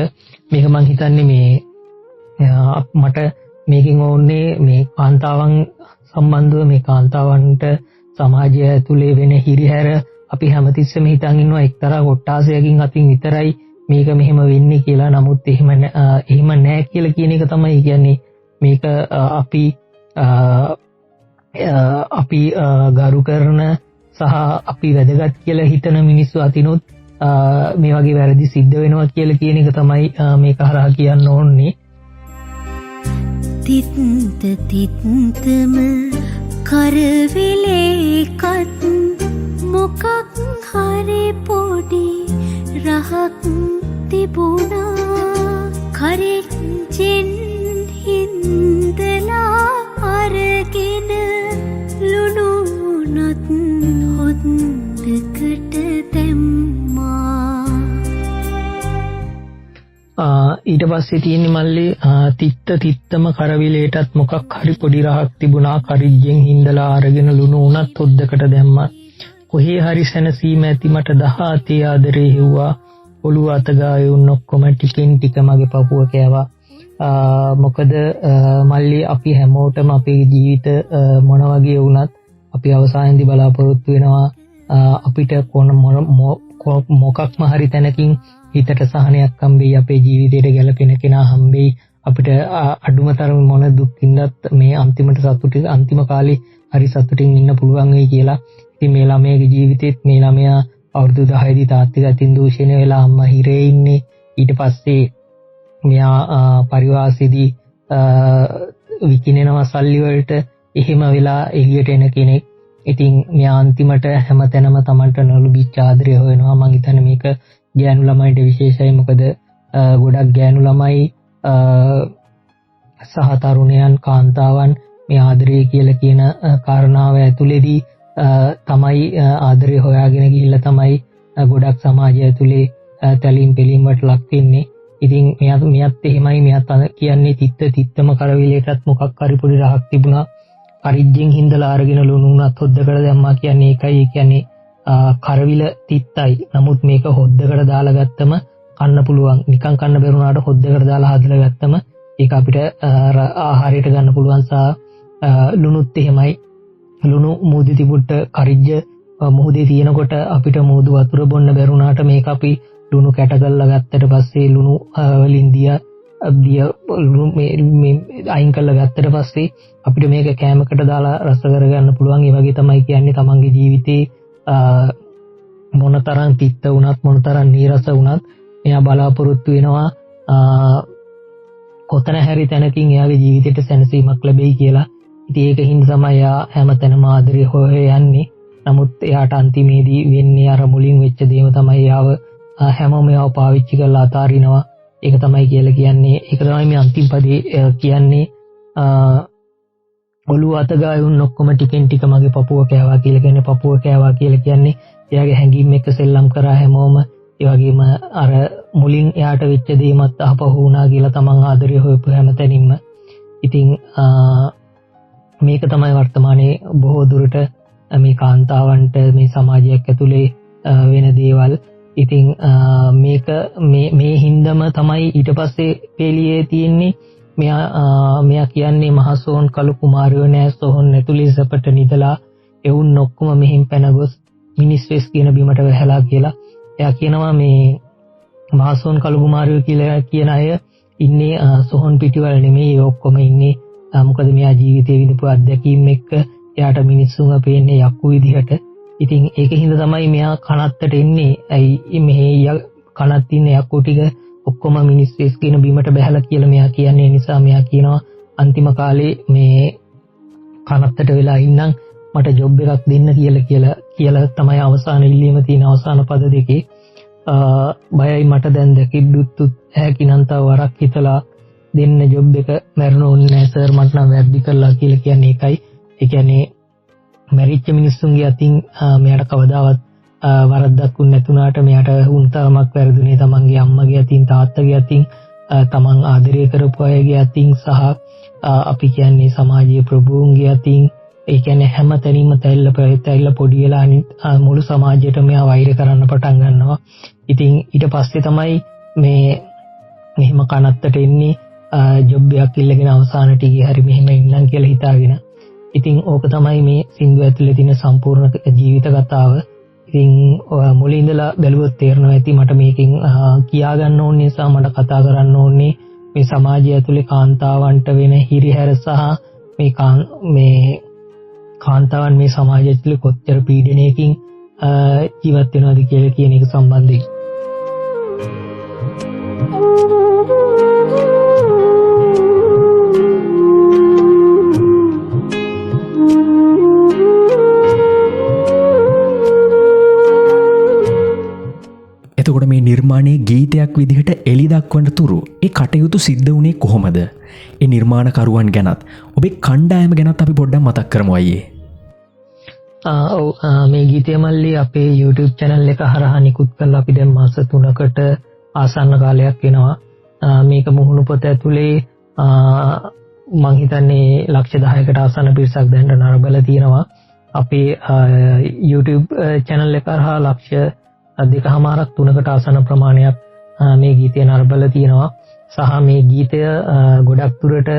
මේක මම හිතන්නේ මේ මට මේකෙන් ඕනේ මේ කාන්තාවන් සම්බන්ධව මේ කාන්තාවන්ට සමාජය ඇතුලේ වෙන හිරිහැර අපි හැමතිස්සෙම හිතන් ඉන්නවා එක්තරා කොට්ටාසයකින් අතින් විතරයි මේක මෙහෙම වෙන්නේ කියලා. නමුත් එහෙම නෑ කියලා කියන එක තමයි කියන්නේ. මේක අපි ගරු කරන සහ අපි වැදගත් කියලා හිතන මිනිස්සු අතිනුත් මේ වගේ වැරදි සිද්ධ වෙනවා කියලා කියන එක තමයි මේක හරහා කියන්න ඕනේ. තිත්තම කරවිලේකත් මොකක් හරි පොඩි රහක් තිබුණා. කරෙච්චෙන් හින්දලා අරගෙන ලුණු නොත් හොද්දකට දැම්මා. ඊට පස්සේ තියෙන්නේ මල්ලි තිත්තම කරවිලේටත් මොකක් හරි පොඩි රහක් තිබුණා. කරිජ්ජෙන් හින්දලා අරගෙන ලුණු උනත් හොද්දකට දැම්මා. කොහේ හරි සැනසීම ඇති මට 17 ආදරේ හෙව්වා. ඔළුව අත ගායුන් ඔක්කොම ටිකෙන් ටික මගේ පපුව කෑවා. මොකද මල්ලි අපි හැමෝටම අපේ ජීවිත මොන වගේ වුණත් අපි අවසානයේදී බලාපොරොත්තු වෙනවා අපිට මොකක්ම හරි තැනකින් හිතට සහනයක් හම්බෙයි. අපේ ජීවිතයට ගැලපෙන කෙනා හම්බෙයි. අපිට අඩුම තරමේ මොන දුක් විඳත් මේ අන්තිම කාලේ හරි සතුටින් ඉන්න පුළුවන් වෙයි කියලා. ඉතින් මේ ළමයාගේ ජීවිතෙත් මේ ළමයා අවුරුදු 10 දී තාත්තගේ අතින් දූෂණය වෙලා අම්මා හිරේ ඉන්නේ. ඊට පස්සේ මෙයා පරිවාසෙදී විකිනෙනවා සල්ලි වලට. එහෙම වෙලා එළියට එන කෙනෙක්. ඉතින් මෙයා අන්තිමට හැමතැනම Tamanට නොලුබිච්ච ආදරය හොයනවා. මං හිතන්නේ මේක ගෑනු ළමයිට විශේෂයි. මොකද ගොඩක් ගෑනු ළමයි සහ තරුණයන් කාන්තාවන් මේ ආදරය කියලා කියන කාරණාව ඇතුලේදී තමයි ආදරය හොයාගෙන ගිහිල්ලා තමයි ගොඩක් සමාජය ඇතුලේ තැලීම් පිළීම් වලට ලක් වෙන්නේ. ඉතින් මෙයත් එහෙමයි මෙයත් කියන්නේ තිත්තම කරවිලයටත් මොකක් හරි පොඩි රහක් තිබුණා. කරිජ්ජෙන් හින්දලා අරගෙන ලුණු උනත් හොද්දකට දැම්මා කියන්නේ ඒකයි. ඒ කියන්නේ කරවිල තිත්තයි. නමුත් මේක හොද්දකට දාලා ගත්තම කන්න පුළුවන්. නිකන් කන්න බැරුණාට හොද්දකට දාලා හදලා ගත්තම ඒක අපිට ආහාරයට ගන්න පුළුවන්. ලුණුත් එහෙමයි. ලුණු මුහුදේ තිබුට කරිජ්ජ මුහුදේ තියෙනකොට අපිට මුහුදු වතුර බොන්න බැරුණාට මේක අපි ලුණු කැට කරලා ගත්තට පස්සේ ලුණු වලින් දිය මේ අයින් කරලා ගත්තට පස්සේ අපිට මේක කෑමකට දාලා රස කරගන්න පුළුවන්. ඒ වගේ තමයි කියන්නේ තමන්ගේ ජීවිතේ මොනතරම් තිත්ත වුණත් මොනතරම් නීරස වුණත් එයා බලාපොරොත්තු වෙනවා කොතන හැරි තැනකින් එයාගේ ජීවිතේට සැනසීමක් ලැබෙයි කියලා. ඉතින් ඒකින් තමයි එයා හැමතැනම ආදරය හොය යන්නේ. නමුත් එයාට අන්තිමේදී වෙන්නේ අර මුලින් වෙච්ච දේම තමයි එයාව හැමෝම එයාව පාවිච්චි කරලා අතාරිනවා. ඒක තමයි කියලා කියන්නේ. ඒක තමයි මේ අන්තිම පදේ කියන්නේ ඔළුව අත ගායුන් ඔක්කොම ටිකෙන් ටික මගේ පපුව කෑවා කියලා කියන්නේ. පපුව කෑවා කියලා කියන්නේ එයාගේ හැඟීම් එක්ක සෙල්ලම් කරා හැමෝම. ඒ වගේම අර මුලින් එයාට වෙච්ච දේමත් අහපහු වුණා කියලා තමන් ආදරය හොයපු හැමතැනින්ම. ඉතින් මේක තමයි වර්තමානයේ බොහෝ දුරට මේ කාන්තාවන්ට මේ සමාජයක් ඇතුලේ වෙන දේවල්. ඉතින් මේක මේ හින්දම තමයි ඊට පස්සේ පෙළියේ තියෙන්නේ මෙයා කියන්නේ මහසෝන් කළු කුමාරයෝ නෑ සෝහන් ඇතුලේ සපට නිදලා එවුන් ඔක්කොම මෙහින් පැනගොස් මිනිස් වෙස් කියන බිමට වැහැලා කියලා. එයා කියනවා මේ මහසෝන් කළු කුමාරයෝ කියලා කියන අය ඉන්නේ සෝහන් පිටිවල නෙමෙයි. ඒ ඔක්කොම ඉන්නේ මොකද මෙයා ජීවිතේ විඳපු අත්දැකීම් එක්ක එයාට මිනිස්සුන්ව පේන්නේ යක්කු විදිහට. ඉතින් ඒකින්ද තමයි මෙයා කනත්තට එන්නේ. ඇයි මෙහි කනත් ඉන්න යක්කු ටික ඔක්කොම මිනිස් වෙස් කියන බිමට බැහැලා කියලා මෙයා කියන්නේ. නිසා මෙයා කියනවා අන්තිම කාලේ මේ කනත්තට වෙලා ඉන්නම් මට ජොබ් එකක් දෙන්න කියලා තමයි අවසාන ඉල්ලීම තියෙන අවසාන පද දෙකේ. බයයි මට දැන් දැකිද්දුත් හැකිනම් තව වරක් හිතලා දෙන්න ජොබ් එක මැරෙන්න ඕනේ නෑ සර් මට නම් වැරදි කළා කියලා කියන්නේ ඒකයි. ඒ කියන්නේ මැරිච්ච මිනිස්සුන්ගේ අතින් මෙයාට කවදාවත් වරද්දක් වුණ නැතුණාට මෙයාට උන්තරමක් වැරදුනේ තමන්ගේ අම්මගේ අතින් තාත්තගේ අතින් තමන් ආදරය කරපු අයගේ අතින් සහ අපි කියන්නේ සමාජීය ප්‍රභූන්ගේ අතින්. ඒ කියන්නේ හැම තැනින්ම තැල්ල පොඩි වෙලා මුළු සමාජයටම මෙයා වෛර කරන්න පටන් ගන්නවා. ඉතින් ඊට පස්සේ තමයි මේ මෙහිම කනත්තට එන්නේ ජොබ් එකක් ඉල්ලගෙන අවසාන ටිකේ හරි මෙහෙම ඉන්නම් කියලා හිතාගෙන. ඉතින් ඕක තමයි මේ සින්දුව ඇතුලේ තියෙන සම්පූර්ණ ජීවිත කතාව. ඉතින් මුලින් ඉඳලා බැලුවොත් තේරෙනවා ඇති මට මේකෙන් කියා ගන්න ඕනේ නිසා මට කතා කරන්න ඕනේ මේ සමාජය ඇතුලේ කාන්තාවන්ට වෙන හිරිහැර සහ මේ කාන්තාවන් මේ සමාජය ඇතුලේ කොච්චර පීඩනයකින් ජීවත් වෙනවද කියලා කියන එක සම්බන්ධයෙන්. එතකොට මේ නිර්මාණයේ ගීතයක් විදිහට එළි දක්වන තුරු ඒ කටයුතු සිද්ධ වුණේ කොහොමද? ඒ නිර්මාණකරුවන් ගැනත් ඔබේ කණ්ඩායම ගැනත් අපි පොඩ්ඩක් මතක් කරමු අයියේ. මේ ගීතය මල්ලි අපේ YouTube channel එක හරහා නිකුත් කරලා අපි දැන් මාස 3කට ආසන්න කාලයක් වෙනවා. මේක මුහුණු පොත ඇතුලේ මං හිතන්නේ ලක්ෂ 10කට ආසන්න පිරිසක් දැන් නරඹලා තියෙනවා. අපේ YouTube channel එක හරහා ලක්ෂ 2.5-3කට ආසන්න ප්‍රමාණයක් මේ ගීතය නරඹලා තියෙනවා. සහ මේ ගීතය ගොඩක් දුරට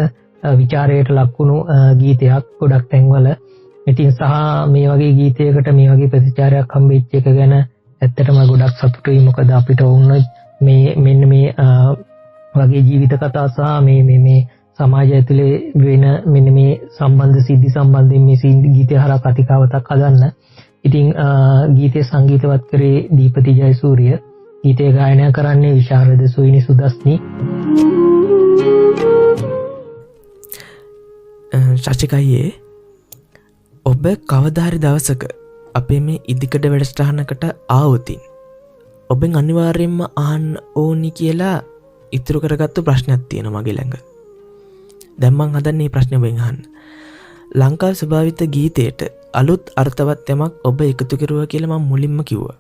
විචාරයට ලක්වුණු ගීතයක් ගොඩක් තැන්වල. ඉතින් සහ මේ වගේ ගීතයකට මේ වගේ ප්‍රතිචාරයක් හම්බෙච්ච එක ගැන ඇත්තටම ගොඩක් සතුටුයි. මොකද අපිට වුණ මෙන්න මේ වගේ ජීවිත කතා සහ මේ සමාජය ඇතුලේ වෙන මෙන්න මේ සම්බන්ධ සිද්ධි සම්බන්ධයෙන් මේ ගීතය හරහා කතිකාවතක් හදන්න. ඉතින් ගීතය සංගීතවත් කරේ දීපති ජයසූරිය. ගීතය ගායනා කරන්නේ විශාරද සොයිනි සුදස්නි. ශාචිකයේ ඔබ කවදාහරි දවසක අපේ මේ ඉදිකඩ වැඩසටහනකට ආවොතින් ඔබෙන් අනිවාර්යෙන්ම අහන්න ඕනි කියලා ඉතුරු කරගත්තු ප්‍රශ්නයක් තියෙනවා මගේ ළඟ. දැන් මං හදන්නේ මේ ප්‍රශ්නේ ඔබෙන් අහන්න. ලංකාවේ ස්වභාවිත ගීතයට අලුත් අර්ථවත් යමක් ඔබ එකතු කරුවා කියලා මම මුලින්ම කිව්වා.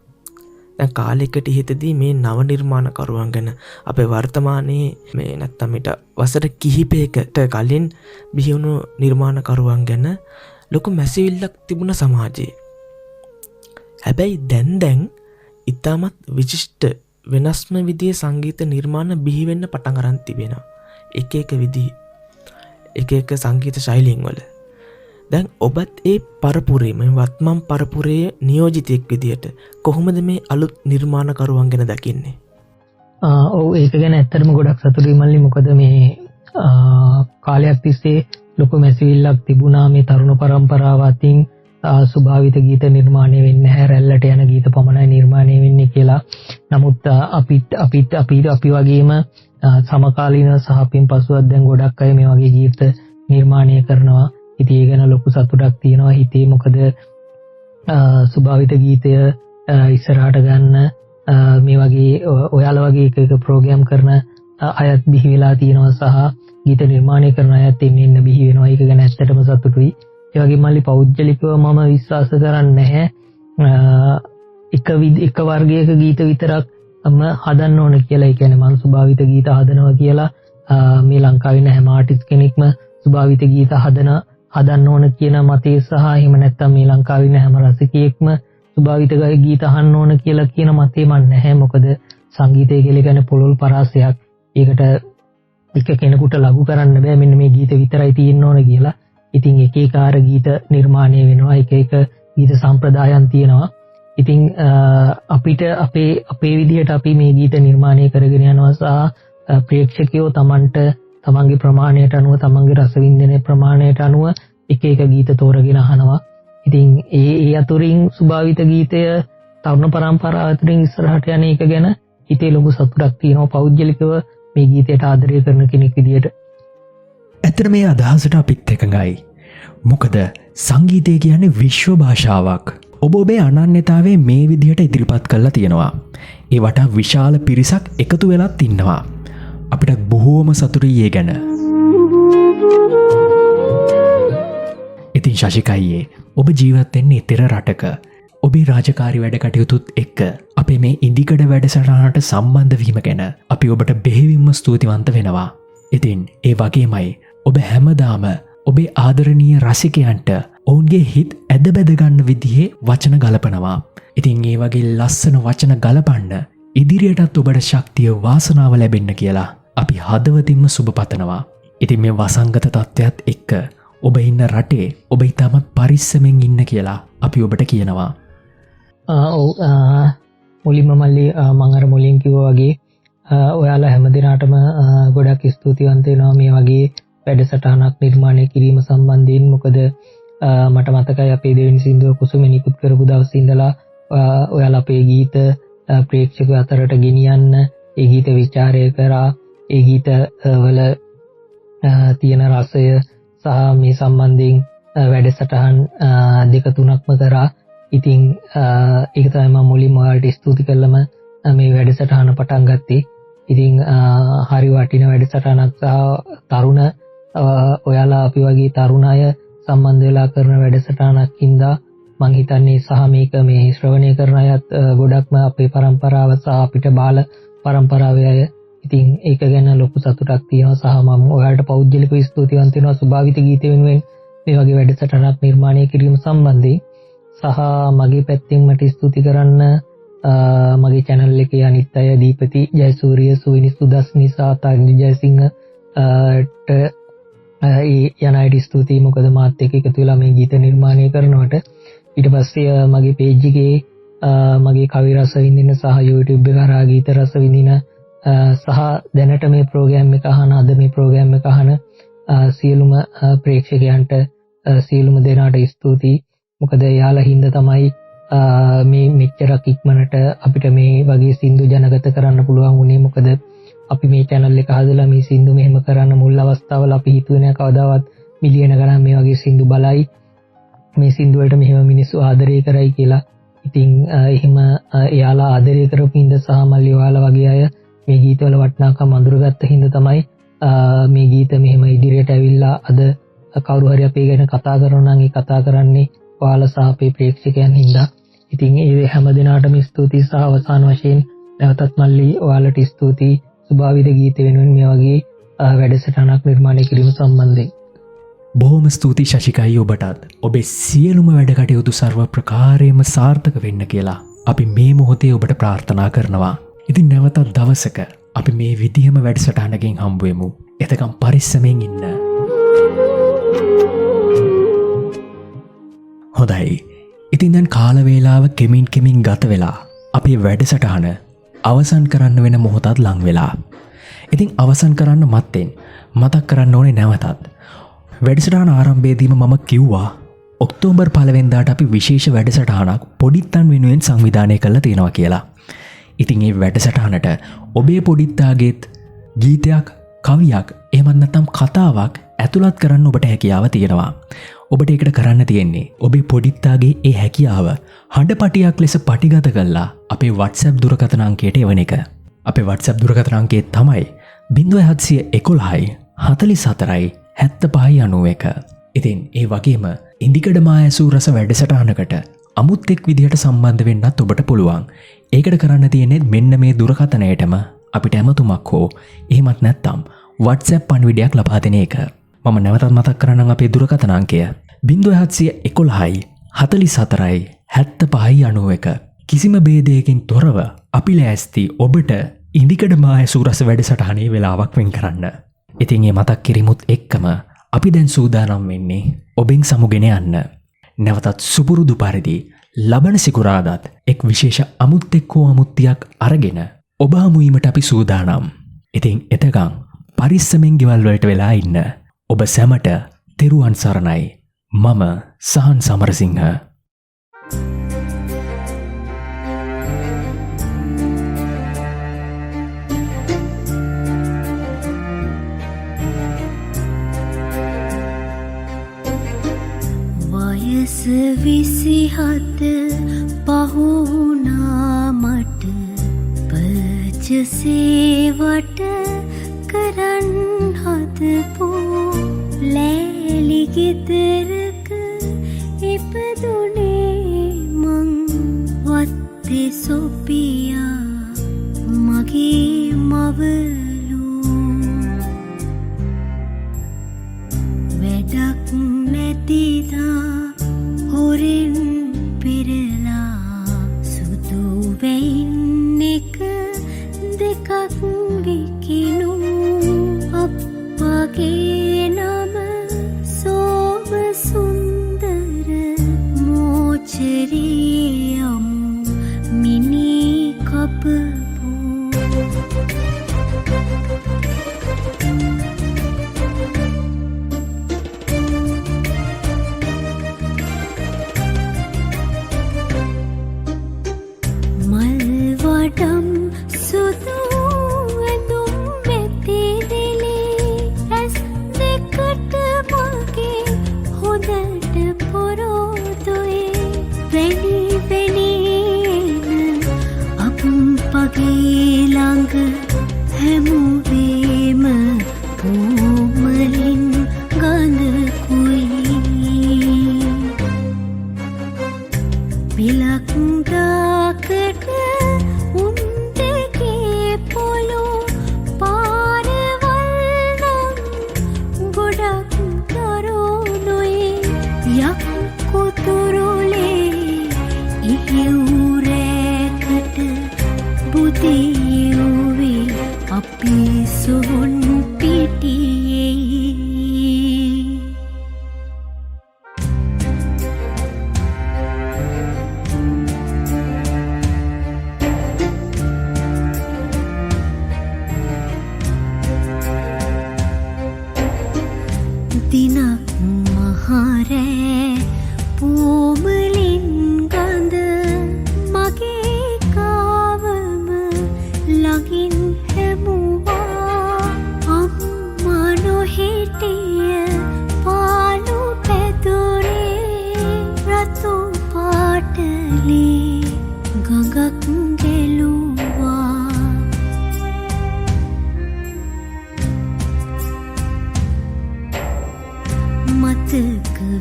දැන් කාලෙකට ඉහතදී මේ නව නිර්මාණකරුවන් ගැන අපේ වර්තමානයේ මේ නැත්තම් ඊට වසර කිහිපයකට කලින් බිහිවුණු නිර්මාණකරුවන් ගැන ලොකු මැසිවිල්ලක් තිබුණ සමාජයේ. හැබැයි දැන් ඉතාමත් විශිෂ්ට වෙනස්ම විදිහේ සංගීත නිර්මාණ බිහි වෙන්න පටන් අරන් තිබෙනවා. එක එක විදිහ එක එක සංගීත ශෛලීන් වල. දැන් ඔබත් ඒ පරපුරේ මේ වත්මන් පරපුරේ නියෝජිතයෙක් විදියට කොහොමද මේ අලුත් නිර්මාණකරුවන් ගැන දකින්නේ? ඔව් ඒක ගැන ඇත්තටම ගොඩක් සතුටුයි මල්ලි. මොකද මේ කාලයක් තිස්සේ ලොකු මැසිවිල්ලක් තිබුණා මේ තරුණ පරම්පරාව අතින් ස්වභාවිත ගීත නිර්මාණය වෙන්නේ නැහැ, රැල්ලට යන ගීත පමණයි නිර්මාණය වෙන්නේ කියලා. නමුත් අපි වගේම සමකාලීන සහ අපින් පසුවත් දැන් ගොඩක් අය මේ වගේ ගීත නිර්මාණය කරනවා. ඉතින් ඒ ගැන ලොකු සතුටක් තියෙනවා හිතේ. මොකද ස්වභාවිත ගීතය ඉස්සරහට ගන්න මේ වගේ ඔයාලා වගේ එක ප්‍රෝග්‍රෑම් කරන අයත් බිහි වෙලා තියෙනවා සහ ගීත නිර්මාණය කරන අයත් එන්න බිහි වෙනවා. ඒක ගැන ඇත්තටම සතුටුයි. ඒ වගේම මල්ලි පෞද්ගලිකව මම විශ්වාස කරන්නේ නැහැ එක වර්ගයක ගීත විතරක් හදන්න ඕන කියලා. ඒ කියන්නේ මම ස්වභාවිත ගීත හදනවා කියලා මේ ලංකාවේ නැ හැම ආටිස්ට් කෙනෙක්ම ස්වභාවිත ගීත හදන්න ඕන කියන මතය සහ එහෙම නැත්නම් මේ ලංකාවේ නැ හැම රසිකයෙක්ම ස්වභාවිත ගීත අහන්න ඕන කියලා කියන මතේ මන් නැහැ. මොකද සංගීතය කියලා කියන්නේ පොළොල් පරාසයක්. ඒකට එක කෙනෙකුට ලඝු කරන්න බෑ මෙන්න මේ ගීත විතරයි තියෙන්න ඕන කියලා. ඉතින් එක එක ආර ගීත නිර්මාණය වෙනවා, එක එක ගීත සම්ප්‍රදායන් තියෙනවා. ඉතින් අපිට අපේ විදිහට අපි මේ ගීත නිර්මාණය කරගෙන යනවා සහ ප්‍රේක්ෂකයෝ තමන්ගේ ප්‍රමාණයට අනුව තමන්ගේ රසවින්දනයේ ප්‍රමාණයට අනුව එක එක ගීත තෝරගෙන අහනවා. ඉතින් ඒ අතුරින් ස්වභාවිත ගීතය තරුණ පරම්පරාව අතරින් ඉස්සරහට යන එක ගැන හිතේ ලොකු සතුටක් තියෙනවා පෞද්ගලිකව මේ ගීතයට ආදරය කරන කෙනෙක් විදියට. ඇත්තට මේ අදහසට අපිත් එකඟයි. මොකද සංගීතය කියන්නේ විශ්ව භාෂාවක්. ඔබ ඔබේ අනන්‍යතාවය මේ විදිහට ඉදිරිපත් කරලා තියෙනවා. ඒ වටා විශාල පිරිසක් එකතු වෙලත් ඉන්නවා. අපිට බොහෝම සතුටුයි ඒ ගැන. ඉතින් ශශිකයියේ ඔබ ජීවත් වෙන්නේ ඊතර රටක. ඔබේ රාජකාරී වැඩ කටයුතුත් එක්ක අපේ මේ ඉදිකඩ වැඩසටහනට සම්බන්ධ වීම ගැන අපි ඔබට බෙහෙවින්ම ස්තුතිවන්ත වෙනවා. ඉතින් ඒ වගේමයි ඔබ හැමදාම ඔබේ ආදරණීය රසිකයන්ට ඔවුන්ගේ හිත් ඇද බැද ගන්න විදිහේ වචන ගලපනවා. ඉතින් ඒ වගේ ලස්සන වචන ගලපන්න ඉදිරියටත් ඔබට ශක්තිය වාසනාව ලැබෙන්න කියලා අපි හදවතින්ම සුබ පතනවා. ඉතින් මේ වසංගත තත්ත්වයක් එක්ක ඔබ ඉන්න රටේ ඔබ ඉතාමත් පරිස්සමෙන් ඉන්න කියලා අපි ඔබට කියනවා. මුලින්ම මල්ලි මම අර මුලින් කිව්වා වගේ ඔයාලා හැමදිනාටම ගොඩක් ස්තුතිවන්ත වෙනවා මේ වගේ වැඩසටහනක් නිර්මාණය කිරීම සම්බන්ධයෙන්. මොකද මට මතකයි අපේ දෙවෙනි සින්දුව කුසුම නිකුත් කරපු දවසේ ඉඳලා ඔයාලා අපේ ගීත ප්‍රේක්ෂකයෝ අතරට ගෙනියන්න ඒ ගීත විචාරය කරා. ඒ ගීත වල තියෙන රසය සහ මේ සම්බන්ධයෙන් වැඩසටහන් දෙක තුනක්ම කරා. ඉතින් ඒක තමයි මම මුලින්ම ඔයාලට ස්තුති කළම මේ වැඩසටහන පටන් ගත්තේ. ඉතින් හරි වටින වැඩසටහනක් සහ තරුණ ඔයාලා අපි වගේ තරුණ අය සම්බන්ධ වෙලා කරන වැඩසටහනක් හින්දා මං හිතන්නේ සහ මේක මේ ශ්‍රවණය කරන අයත් ගොඩක්ම අපේ પરම්පරාව සහ අපිට බාල પરම්පරාවේ අය. ඉතින් ඒක ගැන ලොකු සතුටක් තියෙනවා සහ මම ඔයාලට පෞද්ගලිකව ස්තුතිවන්ත වෙනවා ස්වභාවිත ගීත වෙනුවෙන් මේ වගේ වැඩසටහනක් නිර්මාණය කිරීම සම්බන්ධයෙන්. සහ මගේ පැත්තෙන් මට ස්තුති කරන්න මගේ channel එකේ අනිත් අය දීපති ජයසූරිය, සුවිනි සුදස්නි සහ තර්ණි ජයසිංහ යන අයට ස්තුතියි. මොකද මාත් එක්ක එකතු වෙලා මේ ගීත නිර්මාණය කරනවට. ඊට පස්සේ මගේ page එකේ මගේ කවි රස විඳින සහ YouTube එක හරහා ගීත රස විඳින සහ දැනට මේ ප්‍රෝග්‍රෑම් එක අහන අද මේ ප්‍රෝග්‍රෑම් එක අහන සියලුම ප්‍රේක්ෂකයන්ට සියලුම දෙනාට ස්තුතියි. මොකද යාලා හින්දා තමයි මේ මෙච්චරක් ඉක්මනට අපිට මේ වගේ සින්දු ජනගත කරන්න පුළුවන් වුණේ. මොකද අපි මේ channel එක හදලා මේ සින්දු මෙහෙම කරන්න මුල් අවස්ථාවල අපි හිතුවේ නෑ කවදාවත් මිලියන ගණන් මේ වගේ සින්දු බලයි මේ සින්දු වලට මෙහෙම මිනිස්සු ආදරය කරයි කියලා. ඉතින් එහෙම එයාලා ආදරය කරපු හින්දා සහ මල්ලි ඔයාලා වගේ අය මේ ගීතවල වටිනාකම් අඳුරගත්ත හින්දා තමයි මේ ගීත මෙහෙම ඉදිරියට ඇවිල්ලා අද කවුරු හරි අපේ ගැන කතා කරනවා නම් ඒ කතා කරන්නේ ඔයාලා සහ අපේ ප්‍රේක්ෂකයන් හින්දා. ඉතින් ඒ හැම දිනාටම ස්තුතියි සහ අවසාන වශයෙන් නැවතත් මල්ලි ඔයාලට ස්තුතියි සුභාවිද ගීත වෙනුවෙන් මේ වගේ වැඩසටහනක් නිර්මාණය කිරීම සම්බන්ධයෙන්. බොහොම ස්තුති ශශිකයි ඔබටත් ඔබේ සියලුම වැඩ කටයුතු සර්ව ප්‍රකාරයෙන්ම සාර්ථක වෙන්න කියලා අපි මේ මොහොතේ ඔබට ප්‍රාර්ථනා කරනවා. ඉතින් නැවතත් දවසක අපි මේ විදිහම වැඩසටහනකින් හම්බුවෙමු. එතකම් පරිස්සමෙන් ඉන්න. හොඳයි. ඉතින් දැන් කාල වේලාව කෙමින් ගත වෙලා අපේ වැඩසටහන අවසන් කරන්න වෙන මොහොතත් ලං වෙලා. ඉතින් අවසන් කරන්න මත්තෙන් මතක් කරන්න ඕනේ නැවතත් වැඩසටහන ආරම්භයේදීම මම කිව්වා ඔක්තෝබර් 1 වෙනිදාට අපි විශේෂ වැඩසටහනක් පොඩිත්තන් වෙනුවෙන් සංවිධානය කරලා තියෙනවා කියලා. ඉතින් මේ වැඩසටහනට ඔබේ පොඩිත්තාගේත් ගීතයක්, කවියක්, එහෙමත් නැත්නම් කතාවක් ඇතුළත් කරන්න ඔබට හැකියාව තියෙනවා. ඔබට ඒකට කරන්න තියෙන්නේ ඔබේ පොඩිත්තාගේ ඒ හැකියාව හඬපටියක් ලෙස පටිගත කරලා අපේ WhatsApp දුරකථන අංකයට එවන එක. අපේ WhatsApp දුරකථන අංකය තමයි 0711 44 7591. ඉතින් ඒ වගේම ඉන්දිකඩ මායසූ රස වැඩසටහනකට අමුත්තෙක් විදිහට සම්බන්ධ වෙන්නත් ඔබට පුළුවන්. ඒකට කරන්න තියෙන්නේ මෙන්න මේ දුරකථනයටම අපිට ඇමතුමක් හෝ එහෙමත් නැත්නම් WhatsApp පණිවිඩයක් ලබා දෙන එක. මම නැවතත් මතක් කරන්නම් අපේ දුරකථන අංකය 0711 44 7591. කිසිම ભેදයකින් තොරව අපි ලෑස්ති ඔබට ඉන්දිකඩ මායසූ රස වැඩසටහනේ වෙලාවක් වෙන් කරන්න. ඉතින් මේ මතක් කිරීමුත් එක්කම අපි දැන් සූදානම් වෙන්නේ ඔබෙන් සමුගෙන යන්න. නැවතත් සුපුරුදු පරිදි ලබන සිකුරාදාත් එක් විශේෂ අමුත්තෙක් හෝ අමුත්තියක් අරගෙන ඔබ හමුවීමට අපි සූදානම්. ඉතින් එතකන් පරිස්සමෙන් ගෙවල් වලට වෙලා ඉන්න. ඔබ සැමට තෙරුවන් සරණයි. මම සහන් සමරසිංහ. වයස 27 පහුණා මට පර්චසේවට කරන් හදපු ලෑලි ගෙදරක ඉපදුනේ මං වත්තේ සොපියා මගේ මවලු වැඩක් නැතිදා හොරෙන් පෙරලා සුදු වෙයින් එක දෙකක් විකිනු අප්පගේ නම සෝම සුන්දර මෝචරියම් මිනි කපපු Ready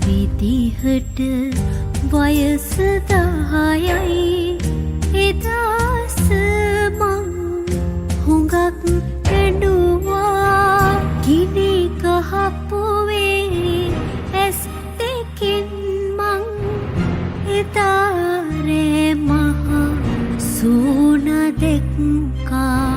විදිහට වයස 10යි එදාස මං හුඟක් ඇඬුවා ගිනි කහපුවේ ඇස් දෙකින් මං එදාරේ මහා සූන දෙක්කා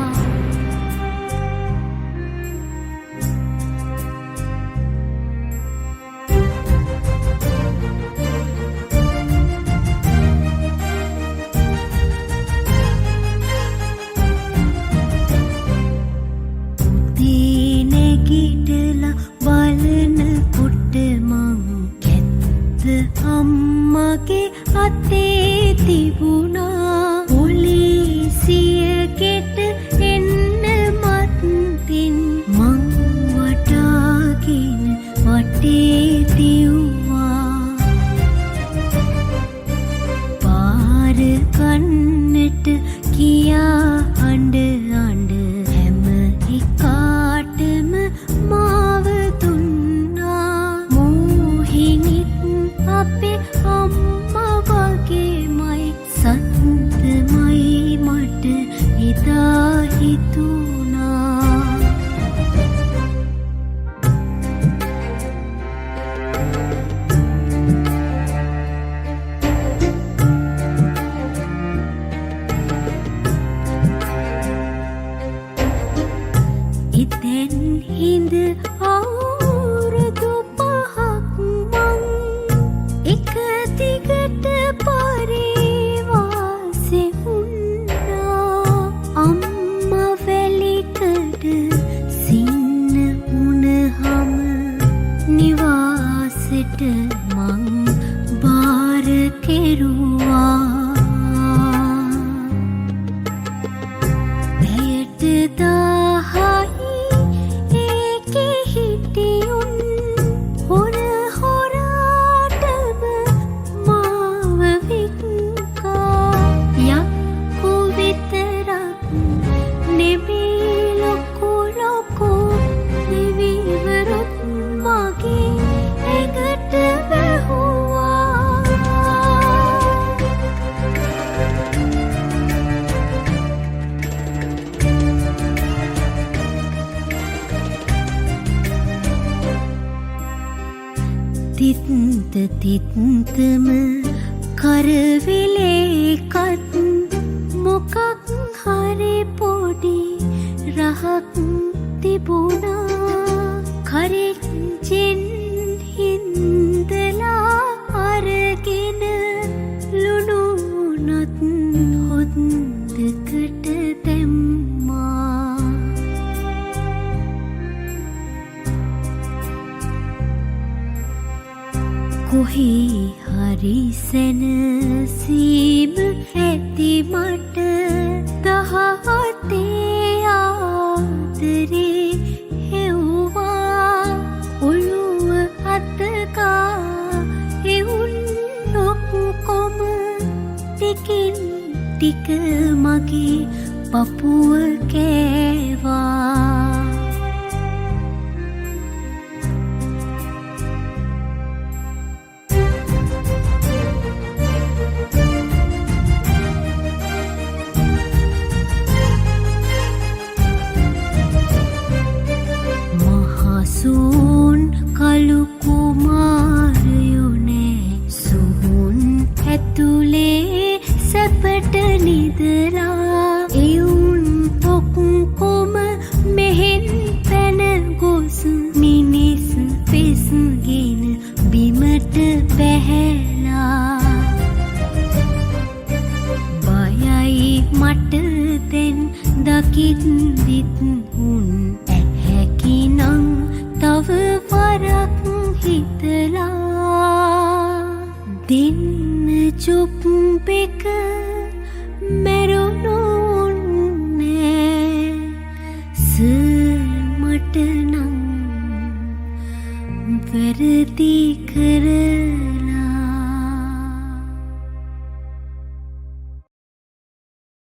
අම්මගේ අතේ තිබුණා පොලිසිය ගෙට එන්න මත්තින් මං වටාගෙන වටේ තිව්වා පාර කන්නට කියා අඬ අඬ හැම එකාටම මාව දුන්නා මෝහිනිත් අපේ අම්මා වගේමයි සත්‍යමයි මට එදා හිතුණා ඉතින් හිඳ අවුරුදු 5ක් මං එක දිගට පරිවාසෙ වුණා අම්මා වැලිකඩ සින්න වුණහම නිවාසෙට මං බාර කෙරුවා පැයට 10යි ඒකෙ හිටියුන් හොර හොරාටම මාව වික්කා යක්කු විතරක් නෙමේ ලොකු ලොකු දෙවිවරුත් මගේ ඇඟට වැහුවා තිත්ත තිත්තම කරවිලේකත් මොකක් හරි පොඩි රහක් තිබුණා කරෙච්චෙන් හින්දලා අරගෙන ලුණු නොත් හොද්දකට දැම්මා කොහේ හරි සැනසීම ඇති මට 17 ආදරේ හෙව්වා ඔළුව අතකා එවුන් ඔක්කොම ටිකින් ටික මගේ පපුව කෑවා සූන් කළු කුමාරයුනේ සුහුන් ඇතුලේ සැපට නිදලා එවුන් ඔක්කොම මෙහෙන් පැන ගොස් මිනිස් පෙස්ගෙන බිමට බැහැලා බයයි මට දැන් දකිද්දිත් උන් ඇහැකිනම් තව වරක් හිතලා දෙන්න චුප්පෙක මැරුණුන්නේ මට නම් වැරදි කර